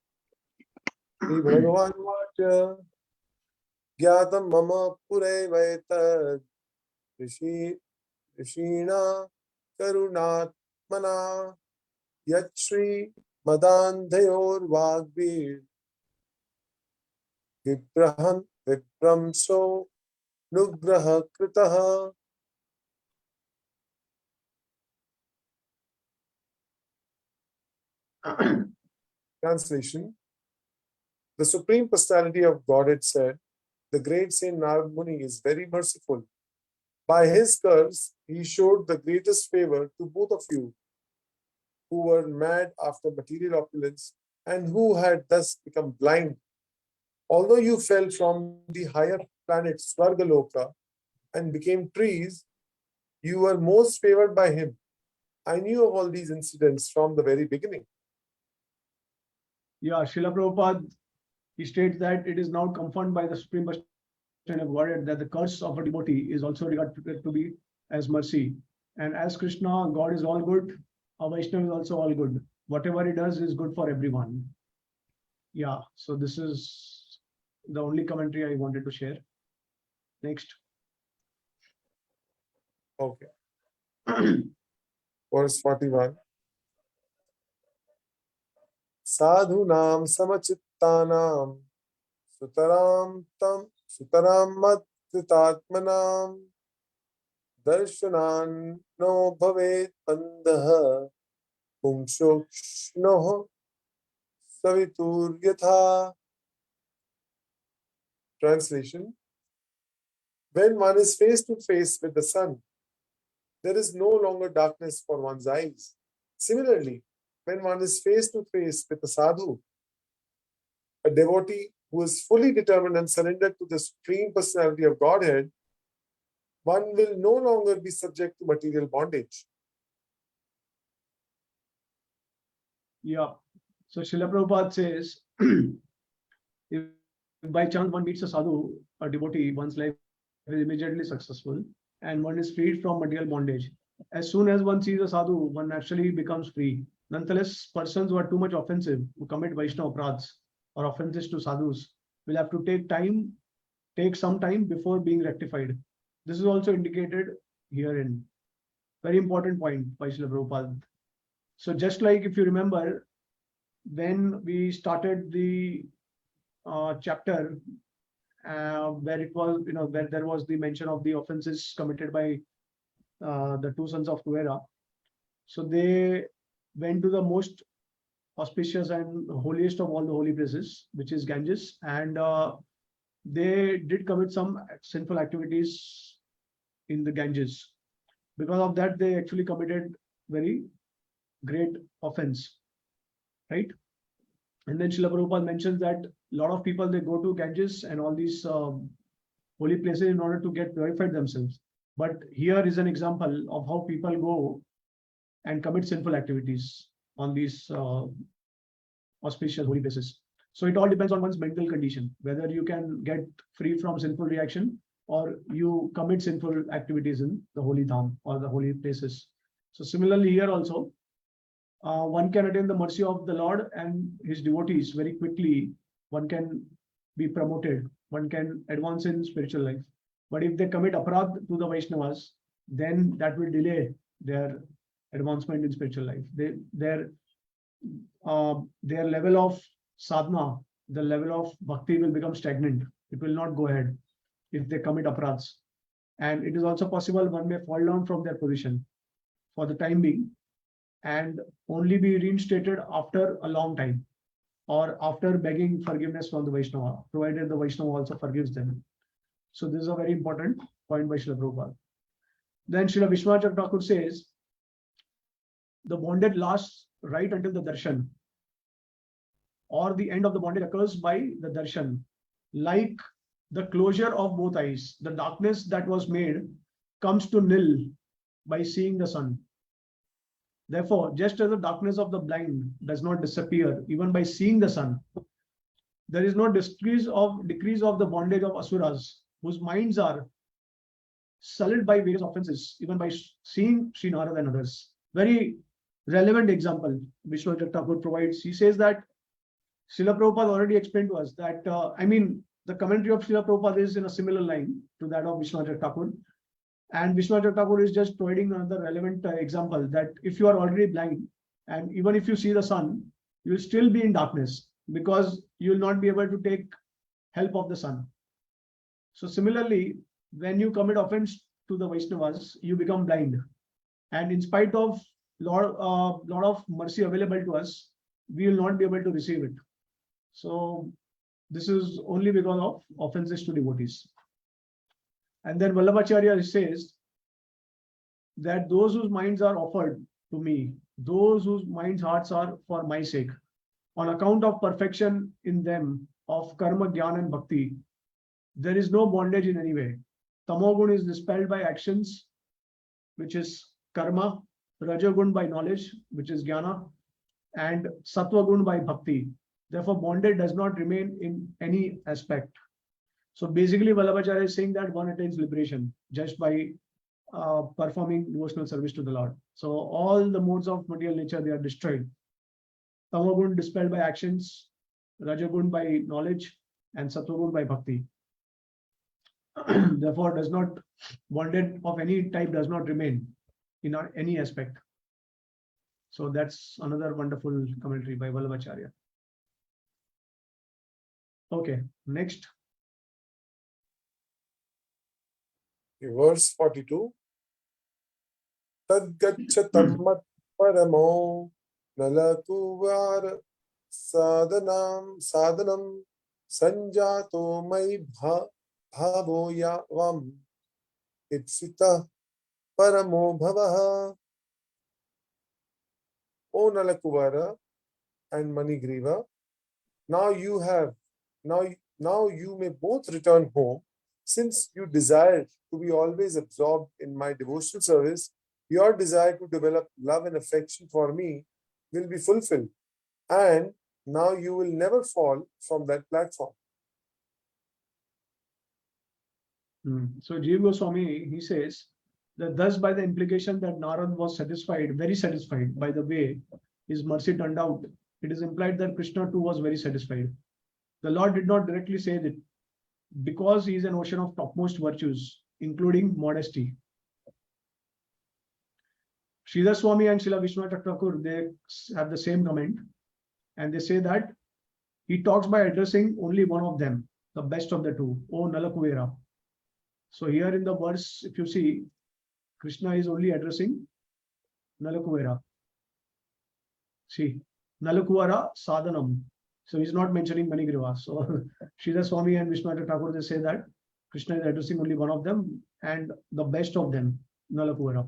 Sri Bhagavan Vacha Gyatam Mama Pure Vaitad Rishina Karunatmana Yachri Madandhayor Vagbir Vipramso Nugraha Kritaha. Translation. The Supreme Personality of Godhead said, the great Saint Narad Muni is very merciful. By his curse, he showed the greatest favor to both of you, who were mad after material opulence and who had thus become blind. Although you fell from the higher planet Svargaloka and became trees, you were most favored by him. I knew of all these incidents from the very beginning. Yeah, Srila Prabhupada, he states that it is now confirmed by the Supreme Personality of Godhead that the curse of a devotee is also regarded to be as mercy. And as Krishna, God is all good, a Vaishnava is also all good. Whatever he does is good for everyone. Yeah, so this is the only commentary I wanted to share. Next. Okay. Verse 41. Sadhunam samachittanam sutaram mat-kritatmanam darshanan no bhavet bandha pumshokshnoh savitur yatha. Translation. When one is face to face with the sun, there is no longer darkness for one's eyes. Similarly, when one is face to face with a sadhu, a devotee who is fully determined and surrendered to the Supreme Personality of Godhead, one will no longer be subject to material bondage. Yeah. So Srila Prabhupada says, if by chance one meets a sadhu, a devotee, one's life is immediately successful and one is freed from material bondage. As soon as one sees a sadhu, one naturally becomes free. Nonetheless, persons who are too much offensive, who commit Vaishnava apradhs or offenses to sadhus, will have to take some time before being rectified. This is also indicated herein. Very important point by Srila Prabhupada. So just like if you remember, when we started the chapter where it was, where there was the mention of the offenses committed by the two sons of Kuvera. So they went to the most auspicious and holiest of all the holy places, which is Ganges, and they did commit some sinful activities in the Ganges. Because of that, they actually committed very great offense, right? And then Srila Prabhupada mentions that a lot of people, they go to Ganges and all these holy places in order to get purified themselves. But here is an example of how people go and commit sinful activities on these auspicious holy places. So it all depends on one's mental condition, whether you can get free from sinful reaction or you commit sinful activities in the holy dham or the holy places. So similarly here also, one can attain the mercy of the Lord and his devotees very quickly. One can be promoted, one can advance in spiritual life. But if they commit aparadh to the Vaishnavas, then that will delay their advancement in spiritual life. Their level of sadhana, the level of bhakti will become stagnant. It will not go ahead if they commit aparadhs. And it is also possible one may fall down from their position for the time being and only be reinstated after a long time or after begging forgiveness from the Vaishnava, provided the Vaishnava also forgives them. So this is a very important point by Srila Prabhupada. Then Srila Vishwanath Thakur says, the bondage lasts right until the darshan, or the end of the bondage occurs by the darshan. Like the closure of both eyes, the darkness that was made comes to nil by seeing the sun. Therefore, just as the darkness of the blind does not disappear even by seeing the sun, there is no decrease of the bondage of asuras, whose minds are sullied by various offenses, even by seeing Sri Narada and others. Very relevant example Vishwanath Thakur provides. He says that Srila Prabhupada already explained to us that, the commentary of Srila Prabhupada is in a similar line to that of Vishwanath Thakur. And Vishwanath Thakur is just providing another relevant example that if you are already blind, and even if you see the sun, you will still be in darkness because you will not be able to take help of the sun. So similarly, when you commit offense to the Vaishnavas, you become blind. And in spite of lot of mercy available to us, we will not be able to receive it. So this is only because of offenses to devotees. And then Vallabhacharya says that those whose minds are offered to me, those whose minds' hearts are for my sake, on account of perfection in them of karma, jnana and bhakti, there is no bondage in any way. Tamogun is dispelled by actions, which is karma, Rajagun by knowledge, which is jnana, and Sattvagun by bhakti. Therefore, bondage does not remain in any aspect. So basically, Vallabhacharya is saying that one attains liberation just by performing devotional service to the Lord. So all the modes of material nature, they are destroyed. Tamagun dispelled by actions, Rajagun by knowledge, and Sattvagun by bhakti. Therefore, bondage of any type does not remain in any aspect. So that's another wonderful commentary by Vallabhacharya. Okay, next. Verse 42. Tadgachatam mat paramo nalakuvar sadhanam sanjato mai bhavoya vam ipsita paramo bhavaha. O Nalakuvara and Manigriva, now you may both return home. Since you desire to be always absorbed in my devotional service, your desire to develop love and affection for me will be fulfilled, and now you will never fall from that platform. So Jiva Goswami, he says that thus by the implication that Narad was very satisfied by the way his mercy turned out, it is implied that Krishna too was very satisfied. The Lord did not directly say that because he is an ocean of topmost virtues, including modesty. Sridhar Swami and Srila Vishwanath Thakur, they have the same comment, and they say that he talks by addressing only one of them, the best of the two, O Nalakuvera. So here in the verse, if you see, Krishna is only addressing Nalakuvera. See, Nalakuvara Sadhanam. So he's not mentioning Manigriva. So Sridhar Swami and Vishwanath Thakur, they say that Krishna is addressing only one of them and the best of them, Nalakuvara.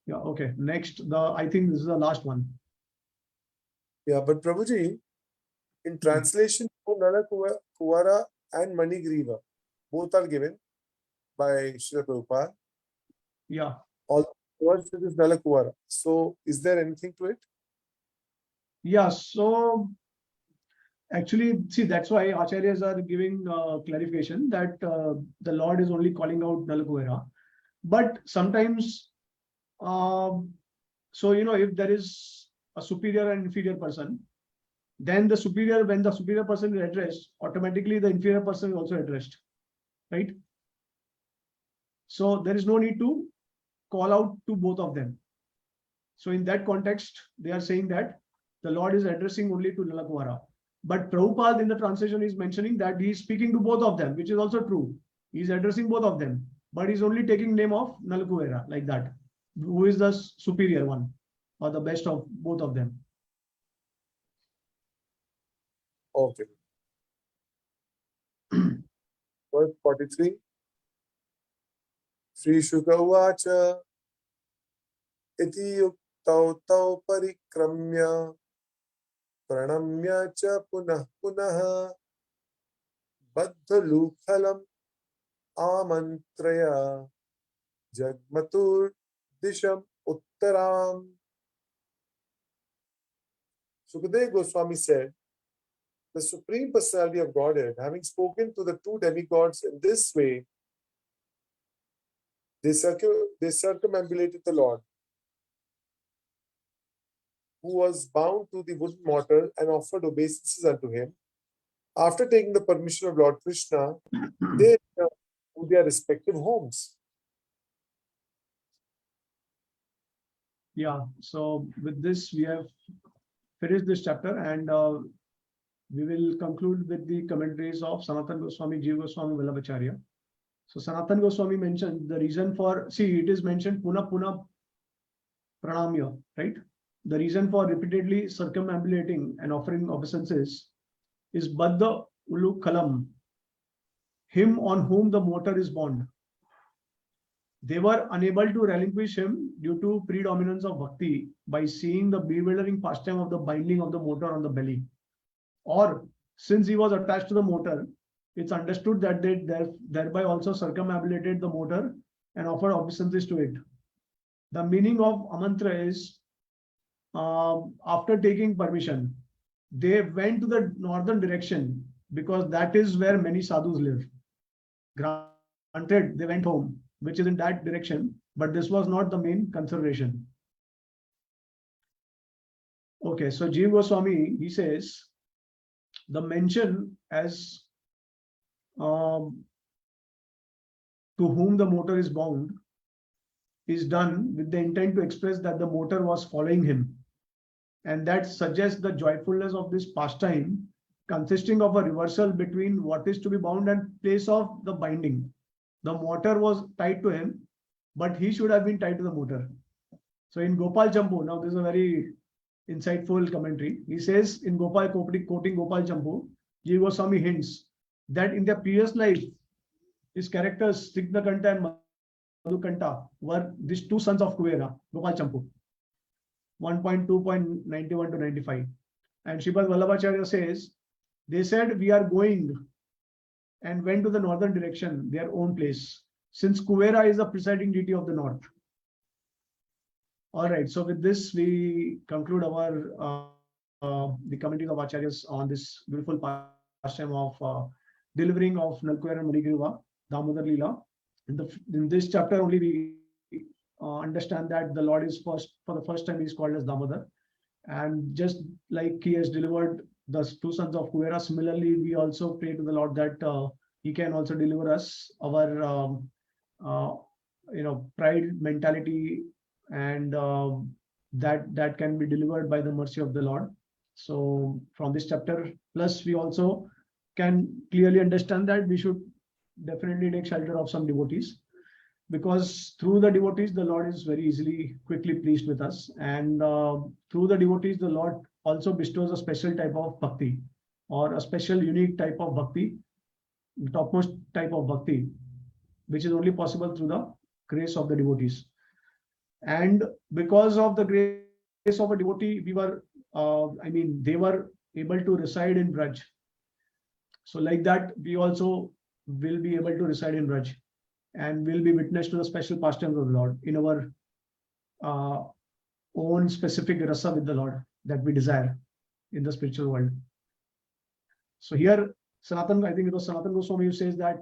Yeah, okay. Next, I think this is the last one. Yeah, but Prabhuji, in translation, Nalakuvara and Manigriva, both are given by Srila Prabhupada. Yeah. All words it is Nalakuvara. So is there anything to it? Yeah, so actually, see, that's why Acharyas are giving clarification that the Lord is only calling out Nalakuvera. But sometimes, if there is a superior and inferior person, then when the superior person is addressed, automatically the inferior person is also addressed, right? So there is no need to call out to both of them. So in that context, they are saying that the Lord is addressing only to Nalakuvara. But Prabhupada in the translation is mentioning that he is speaking to both of them, which is also true. He is addressing both of them, but he's only taking name of Nalakuvera, like that, who is the superior one or the best of both of them. Okay. Verse 43. Sri Shuka Uvacha Iti Yuktau Tau Parikramya Pranamya Cha Punah Punaha Baddhalukhalam Amantraya Jagmatur Disham Uttaram. Sukadeva Goswami said, the Supreme Personality of Godhead, having spoken to the two demigods in this way, they circumambulated the Lord, who was bound to the wooden mortar, and offered obeisances unto him. After taking the permission of Lord Krishna, they returned to their respective homes. Yeah, so with this, we have finished this chapter, and we will conclude with the commentaries of Sanatana Goswami, Jiva Goswami, Acharya. So Sanatana Goswami mentioned the reason for, see, it is mentioned Puna Puna Pranamya, right? The reason for repeatedly circumambulating and offering obeisances is Baddha Ulu Kalam, him on whom the mortar is bound. They were unable to relinquish him due to predominance of bhakti by seeing the bewildering pastime of the binding of the mortar on the belly. Or since he was attached to the mortar, it's understood that they thereby also circumambulated the mortar and offered obeisances to it. The meaning of amantra is, after taking permission, they went to the northern direction because that is where many sadhus live. Granted, they went home, which is in that direction, but this was not the main consideration. Okay, so Jiva Goswami, he says, the mention as to whom the mortar is bound is done with the intent to express that the mortar was following him, and that suggests the joyfulness of this pastime consisting of a reversal between what is to be bound and place of the binding. The mortar was tied to him, but he should have been tied to the mortar. So in Gopal Champu, now this is a very insightful commentary. He says in Gopal, quoting Gopal Champu, Jiva Goswami hints that in their previous life, his characters Sigdakanta and Madhukanta were these two sons of Kuvera, Gopal Champu, 1.2.91 to 95. And Sripad Vallabhacharya says, they said, we are going, and went to the northern direction, their own place, since Kuvera is the presiding deity of the north. All right, so with this, we conclude our the commentaries of Acharyas on this beautiful pastime of delivering of Nalkuvera and Manigriva, Damodar Lila. In this chapter only we understand that the Lord is for the first time he is called as Damodar. And just like he has delivered the two sons of Kuvera, similarly, we also pray to the Lord that he can also deliver us our pride mentality, and that can be delivered by the mercy of the Lord. So from this chapter, plus we also can clearly understand that we should definitely take shelter of some devotees, because through the devotees the Lord is very easily quickly pleased with us, and through the devotees the Lord also bestows a special type of bhakti, or a special unique type of bhakti, the topmost type of bhakti, which is only possible through the grace of the devotees. And because of the grace of a devotee, we were they were able to reside in Braj. So like that, we also will be able to reside in Braj, and will be witness to the special pastimes of the Lord in our own specific rasa with the Lord that we desire in the spiritual world. So here, Sanatan, I think it was Sanatan Goswami who says that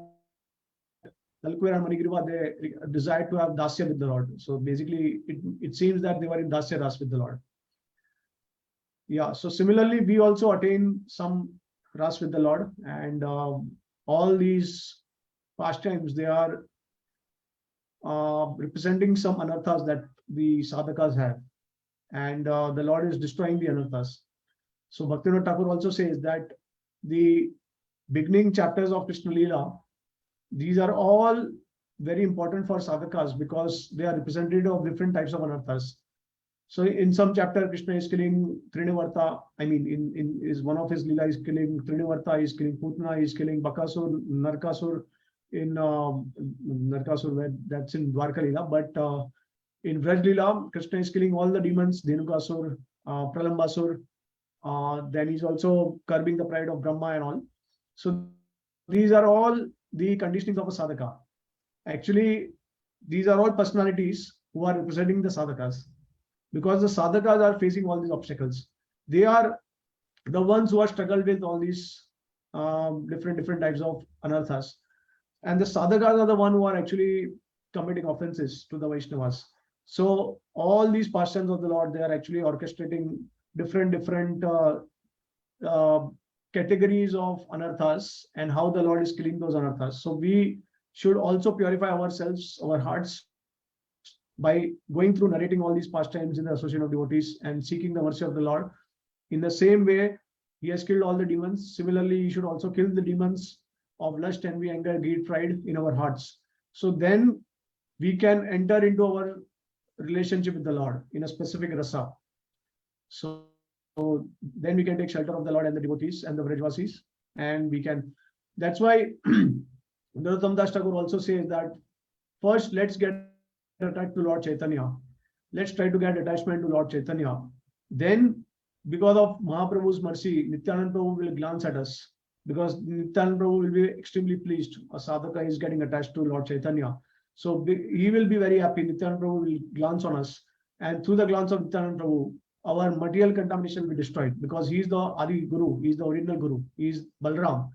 Nalkuvera and Manigriva, they desired to have dasya with the Lord. So basically, it seems that they were in dasya ras with the Lord. Yeah, so similarly, we also attain some ras with the Lord, and all these pastimes, they are representing some anarthas that the sadhakas have, and the Lord is destroying the anarthas. So Bhaktivinoda Thakur also says that the beginning chapters of Krishna Lila, these are all very important for sadhakas because they are representative of different types of anarthas. So in some chapter, Krishna is killing Trinivarta. I mean, in one of his Lila is killing Trinivarta, is killing Putna, is killing Bakasur, Narkasur, in Narkasur, that's in Dwarka Lila, but in Vraj Lila, Krishna is killing all the demons, Dhenukasur, Pralambasur, then he's also curbing the pride of Brahma and all. So these are all the conditionings of a sadhaka. Actually, these are all personalities who are representing the sadhakas, because the sadhakas are facing all these obstacles. They are the ones who are struggled with all these different types of anarthas, and the sadhakas are the one who are actually committing offenses to the Vaishnavas. So all these pastimes of the Lord, they are actually orchestrating different categories of anarthas and how the Lord is killing those anarthas. So we should also purify ourselves, our hearts, by going through narrating all these pastimes in the association of devotees and seeking the mercy of the Lord. In the same way, he has killed all the demons. Similarly, he should also kill the demons of lust, envy, anger, greed, pride in our hearts. So then we can enter into our relationship with the Lord in a specific rasa. So then we can take shelter of the Lord and the devotees and the Vrajvasis, and we can. That's why Narottam Das Thakur also says that first let's get attached to Lord Chaitanya. Let's try to get attachment to Lord Chaitanya. Then, because of Mahaprabhu's mercy, Nityananda Prabhu will glance at us, because Nityananda Prabhu will be extremely pleased. A sadhaka is getting attached to Lord Chaitanya. So he will be very happy. Nityananda Prabhu will glance on us, and through the glance of Nityananda Prabhu, our material contamination will be destroyed, because he is the Adi Guru, he is the original Guru, he is Balram.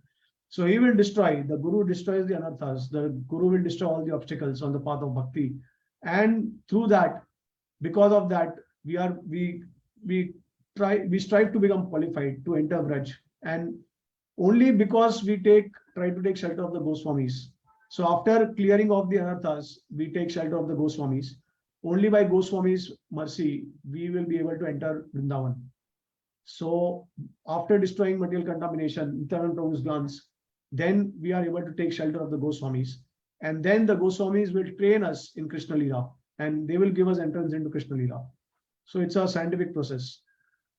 So he will destroy, the Guru destroys the anarthas, the Guru will destroy all the obstacles on the path of bhakti. And through that, because of that, we strive to become qualified to enter Vraj. And only because we try to take shelter of the Goswamis. So after clearing off the anarthas, we take shelter of the Goswamis. Only by Goswami's mercy, we will be able to enter Vrindavan. So after destroying material contamination, Nityananda Prabhu's glance, then we are able to take shelter of the Goswamis. And then the Goswamis will train us in Krishna Lila, and they will give us entrance into Krishna Lila. So it's a scientific process.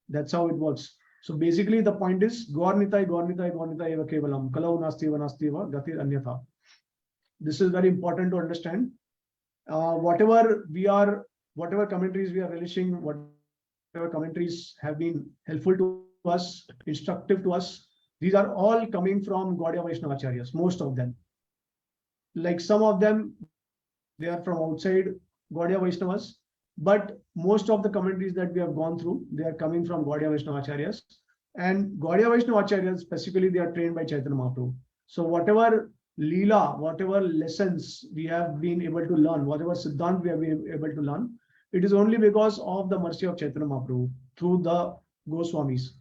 That's how it works. So basically the point is, Gaurnitai eva kevalam, kalau nasti eva gatir anyatha. This is very important to understand. Whatever commentaries we are relishing, whatever commentaries have been helpful to us, instructive to us, these are all coming from Gaudiya Vaishnava Acharyas, most of them. Like some of them, they are from outside Gaudiya Vaishnavas, but most of the commentaries that we have gone through, they are coming from Gaudiya Vaishnava Acharyas. And Gaudiya Vaishnava Acharyas, specifically, they are trained by Chaitanya Mahaprabhu. So whatever Lila, whatever lessons we have been able to learn, whatever Siddhant we have been able to learn, it is only because of the mercy of Chaitanya Mahaprabhu through the Goswamis,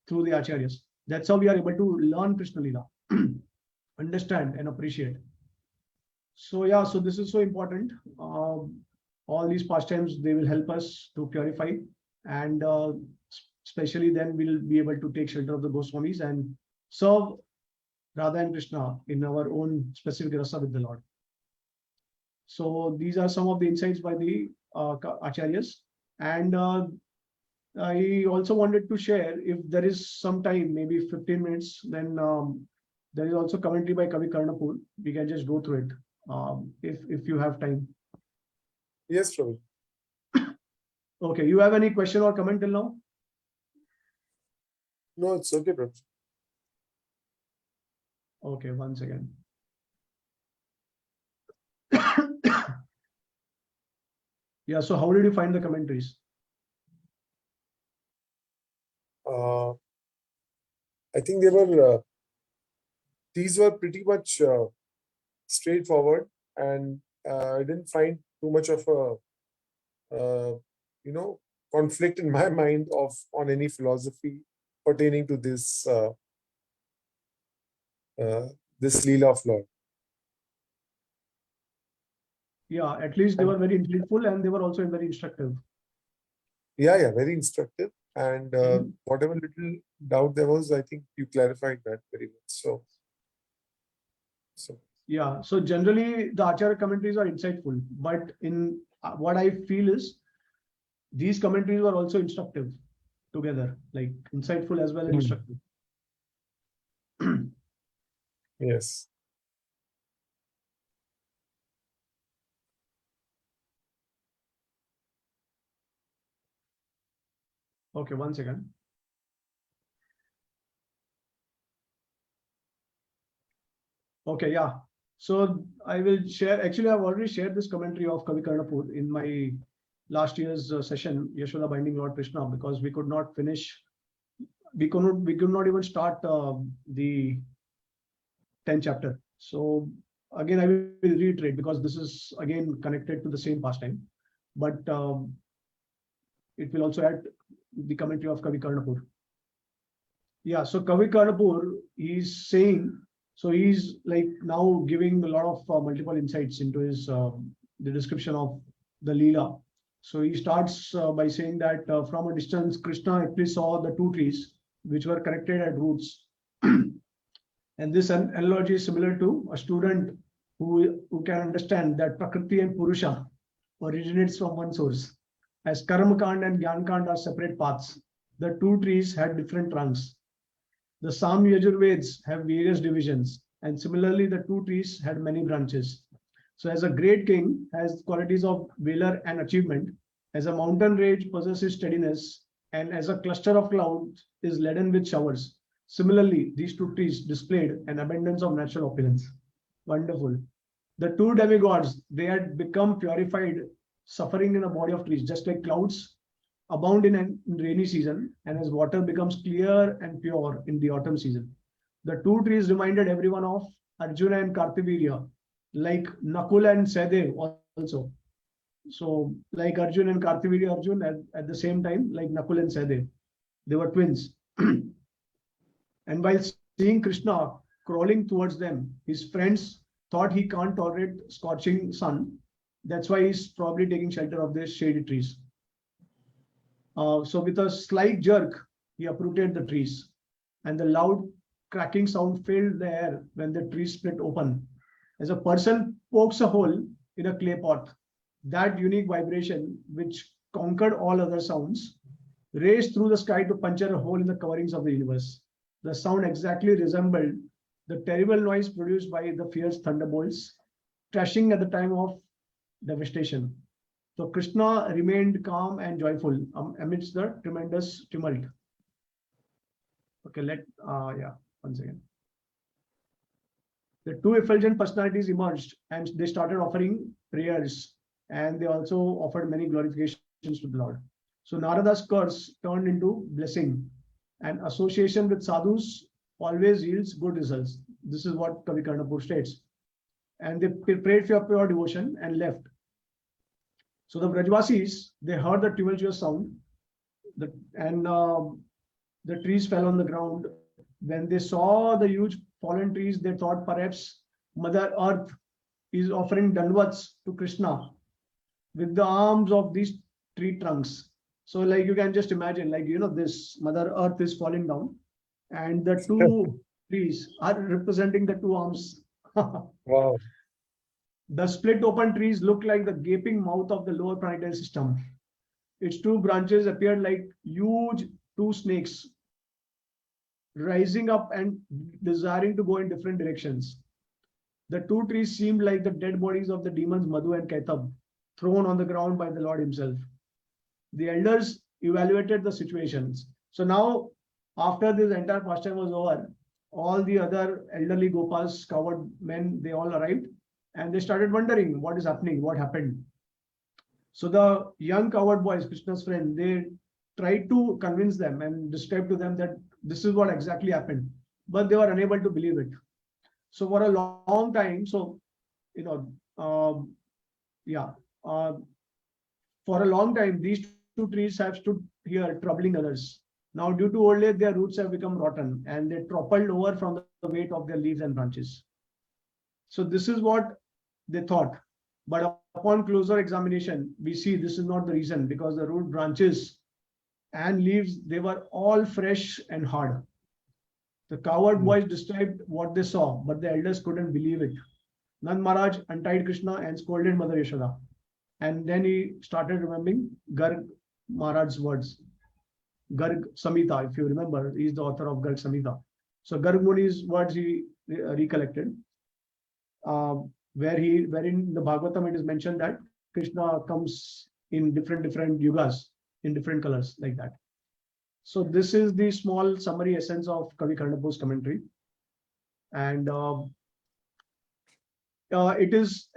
through the Acharyas. That's how we are able to learn Krishna Lila, understand and appreciate. So yeah, so this is so important. All these pastimes, they will help us to purify, and especially then we'll be able to take shelter of the Goswamis and serve Radha and Krishna in our own specific rasa with the Lord. So these are some of the insights by the Acharyas. And I also wanted to share, if there is some time, maybe 15 minutes, then there is also commentary by Kavi Karnapur. We can just go through it if you have time. Yes, Prabhu. Okay, you have any question or comment till now? No, it's okay, Prabhu. Okay, one second. Yeah, so how did you find the commentaries? I think these were pretty much straightforward, and I didn't find too much of a conflict in my mind on any philosophy pertaining to this this Leela of Lord. Yeah, at least they were very insightful, and they were also very instructive. Yeah, very instructive. And whatever little doubt there was, I think you clarified that very well. So yeah, so generally the Acharya commentaries are insightful, but in what I feel is these commentaries were also instructive together, like insightful as well as instructive. Yes. Okay, 1 second. Okay, yeah. So I will share. Actually, I've already shared this commentary of Kavi Karnapur in my last year's session, Yashoda Binding Lord Krishna, because we could not finish. We could not even start the 10th chapter. So again, I will reiterate because this is again connected to the same pastime, but it will also add the commentary of Kavi Karnapur. Yeah, so Kavi Karnapur is saying, so he's like now giving a lot of multiple insights into his the description of the Lila. So he starts by saying that from a distance, Krishna actually saw the two trees which were connected at roots. And this analogy is similar to a student who can understand that Prakriti and Purusha originates from one source. As Karma Kand and Gyan Kand are separate paths, the two trees had different trunks. The Sam Yajurveds have various divisions, and similarly, the two trees had many branches. So, as a great king has qualities of valor and achievement, as a mountain range possesses steadiness, and as a cluster of clouds is laden with showers. Similarly, these two trees displayed an abundance of natural opulence. Wonderful. The two demigods, they had become purified, suffering in a body of trees, just like clouds abound in rainy season, and as water becomes clear and pure in the autumn season. The two trees reminded everyone of Arjuna and Kartavirya, like Nakul and Sadev also. So, like Arjuna and Kartavirya Arjun at the same time, like Nakul and Sadev, they were twins. And while seeing Krishna crawling towards them, his friends thought he can't tolerate scorching sun. That's why he's probably taking shelter of these shady trees. So with a slight jerk, he uprooted the trees, and the loud cracking sound filled the air when the trees split open. As a person pokes a hole in a clay pot, that unique vibration, which conquered all other sounds, raced through the sky to puncture a hole in the coverings of the universe. The sound exactly resembled the terrible noise produced by the fierce thunderbolts, crashing at the time of devastation. So Krishna remained calm and joyful amidst the tremendous tumult. Okay, yeah, 1 second. The two effulgent personalities emerged and they started offering prayers, and they also offered many glorifications to the Lord. So Narada's curse turned into blessing, and association with sadhus always yields good results. This is what Kavi Karnapur states. And they prayed for pure devotion and left. So the Brajvasis, they heard the tumultuous sound, and the trees fell on the ground. When they saw the huge fallen trees, they thought perhaps Mother Earth is offering dandavats to Krishna with the arms of these tree trunks. So, like you can just imagine, like this Mother Earth is falling down, and the two trees are representing the two arms. Wow. The split open trees look like the gaping mouth of the lower planetary system. Its two branches appeared like huge two snakes rising up and desiring to go in different directions. The two trees seemed like the dead bodies of the demons Madhu and Kaitab, thrown on the ground by the Lord himself. The elders evaluated the situations. So now, after this entire pastime was over, all the other elderly Gopals, coward men, they all arrived, and they started wondering what is happening, what happened. So the young coward boys, Krishna's friend, they tried to convince them and describe to them that this is what exactly happened, but they were unable to believe it. So for a long time, so for a long time, these two trees have stood here troubling others. Now, due to old age, their roots have become rotten and they toppled over from the weight of their leaves and branches. So this is what they thought. But upon closer examination, we see this is not the reason, because the root branches and leaves, they were all fresh and hard. The coward boys described what they saw, but the elders couldn't believe it. Nand Maharaj untied Krishna and scolded Mother Yashoda. And then he started remembering Garg Maharaj's words. Garg Samhita, if you remember, he is the author of Garg Samhita. So Garg Muni's words he recollected, wherein the Bhagavatam it is mentioned that Krishna comes in different yugas, in different colors, like that. So this is the small summary essence of Kavi Karnapu's commentary. And it is,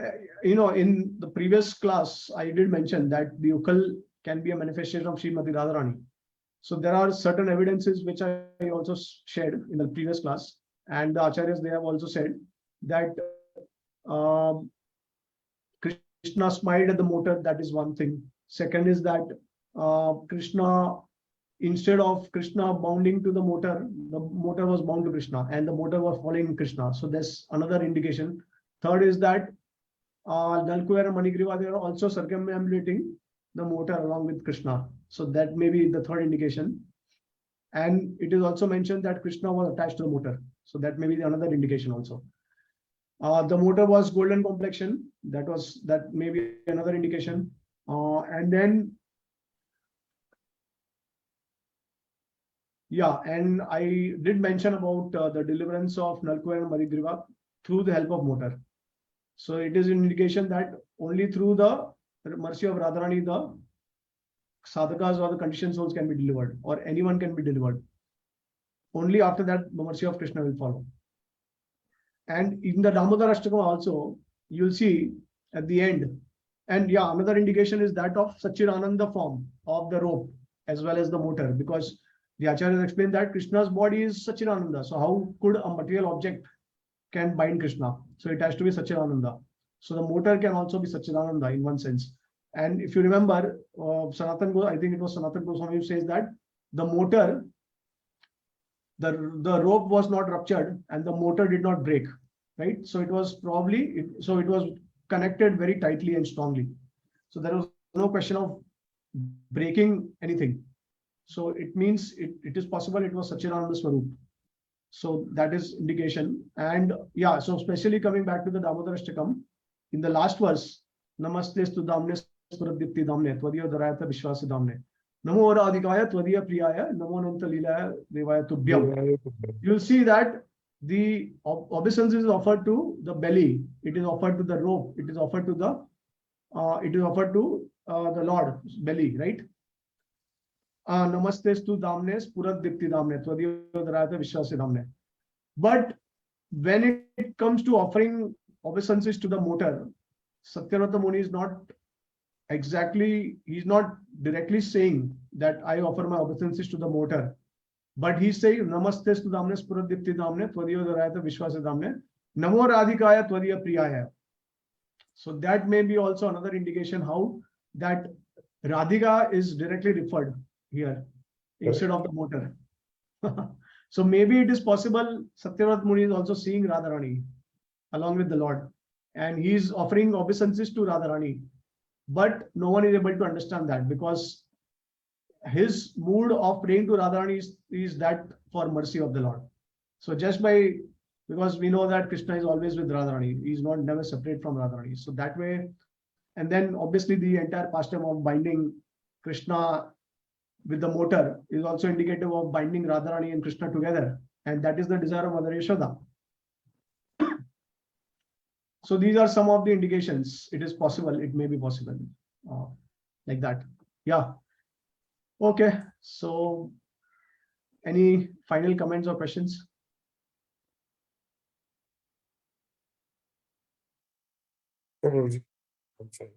in the previous class, I did mention that the Ukal can be a manifestation of Srimati Radharani. So there are certain evidences which I also shared in the previous class. And the Acharyas, they have also said that Krishna smiled at the motor, that is one thing. Second is that Krishna, instead of Krishna bounding to the motor was bound to Krishna and the motor was following Krishna. So that's another indication. Third is that Nalkuvar and Manigriva, they are also circumambulating the motor along with Krishna. So that may be the third indication. And it is also mentioned that Krishna was attached to the motor. So that may be another indication also. The motor was golden complexion. That may be another indication. And then, yeah, and I did mention about the deliverance of Nalkuvar and Manigriva through the help of motor. So it is an indication that only through the mercy of Radharani, the sadhakas or the conditioned souls can be delivered, or anyone can be delivered. Only after that, the mercy of Krishna will follow. And in the Damodar Ashtakam also, you'll see at the end. And yeah, another indication is that of Satchidananda form of the rope as well as the motor, because the Acharya explained that Krishna's body is Satchidananda. So how could a material object can bind Krishna? So it has to be Satchidananda. So the motor can also be Satchidananda in one sense. And if you remember, I think it was Sanatan Goswami who says that the motor, the rope was not ruptured and the motor did not break, right? So it was it was connected very tightly and strongly. So there was no question of breaking anything. So it means it is possible it was Satchidananda Swarup. So that is indication. And yeah, so especially coming back to the Damodar Ashtakam, in the last verse, Namaste stu damne Spuradipti damne Tvadiya Dharayata Vishwasa damne Namo Radhikaya Tvadiya Priyaya Namo Nanta Lilaya Devaya Tubhyam. You'll see that the obeisance is offered to the belly, it is offered to the rope, it is offered to the Lord's belly, right? Namaste stu damne Spuradipti damne Tvadiya Dharayata Vishwasa damne. But when it comes to offering obeisances to the motor, Satyavrata Muni is not directly saying that I offer my obeisances to the motor, but he's saying Namaste stu damne Spuradipti damne Tvadiya Dharayata Vishwasa damne Namo Radhikaya Tvadiya Priyaya. So that may be also another indication how that Radhika is directly referred here instead of the motor. So maybe it is possible Satyavrata Muni is also seeing Radharani along with the Lord, and he is offering obeisances to Radharani, but no one is able to understand that because his mood of praying to Radharani is that for mercy of the Lord. So because we know that Krishna is always with Radharani, he is never separate from Radharani. So that way, and then obviously the entire pastime of binding Krishna with the motor is also indicative of binding Radharani and Krishna together, and that is the desire of Mother Yashoda. So these are some of the indications. It is possible, it may be possible, like that. Yeah. Okay. So any final comments or questions? I'm fine.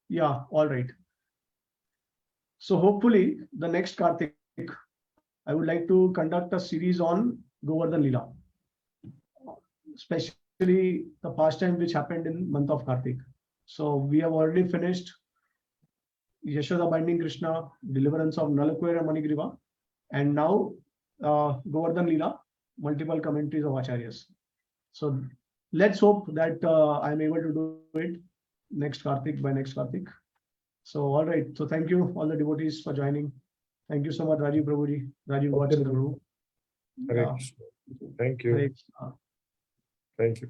Yeah, all right. So hopefully the next Kartik, I would like to conduct a series on Govardhan Lila, especially the pastime which happened in month of Kartik. So we have already finished Yashoda binding Krishna, deliverance of Nalakuvar and Manigriva, and now Govardhan Lila, multiple commentaries of Acharyas. So let's hope that I'm able to do it next Kartik by next Kartik. So all right. So thank you all the devotees for joining. Thank you so much, Rajiv Prabhuji, Rajiv Guru. Thank you. Hare Thank you.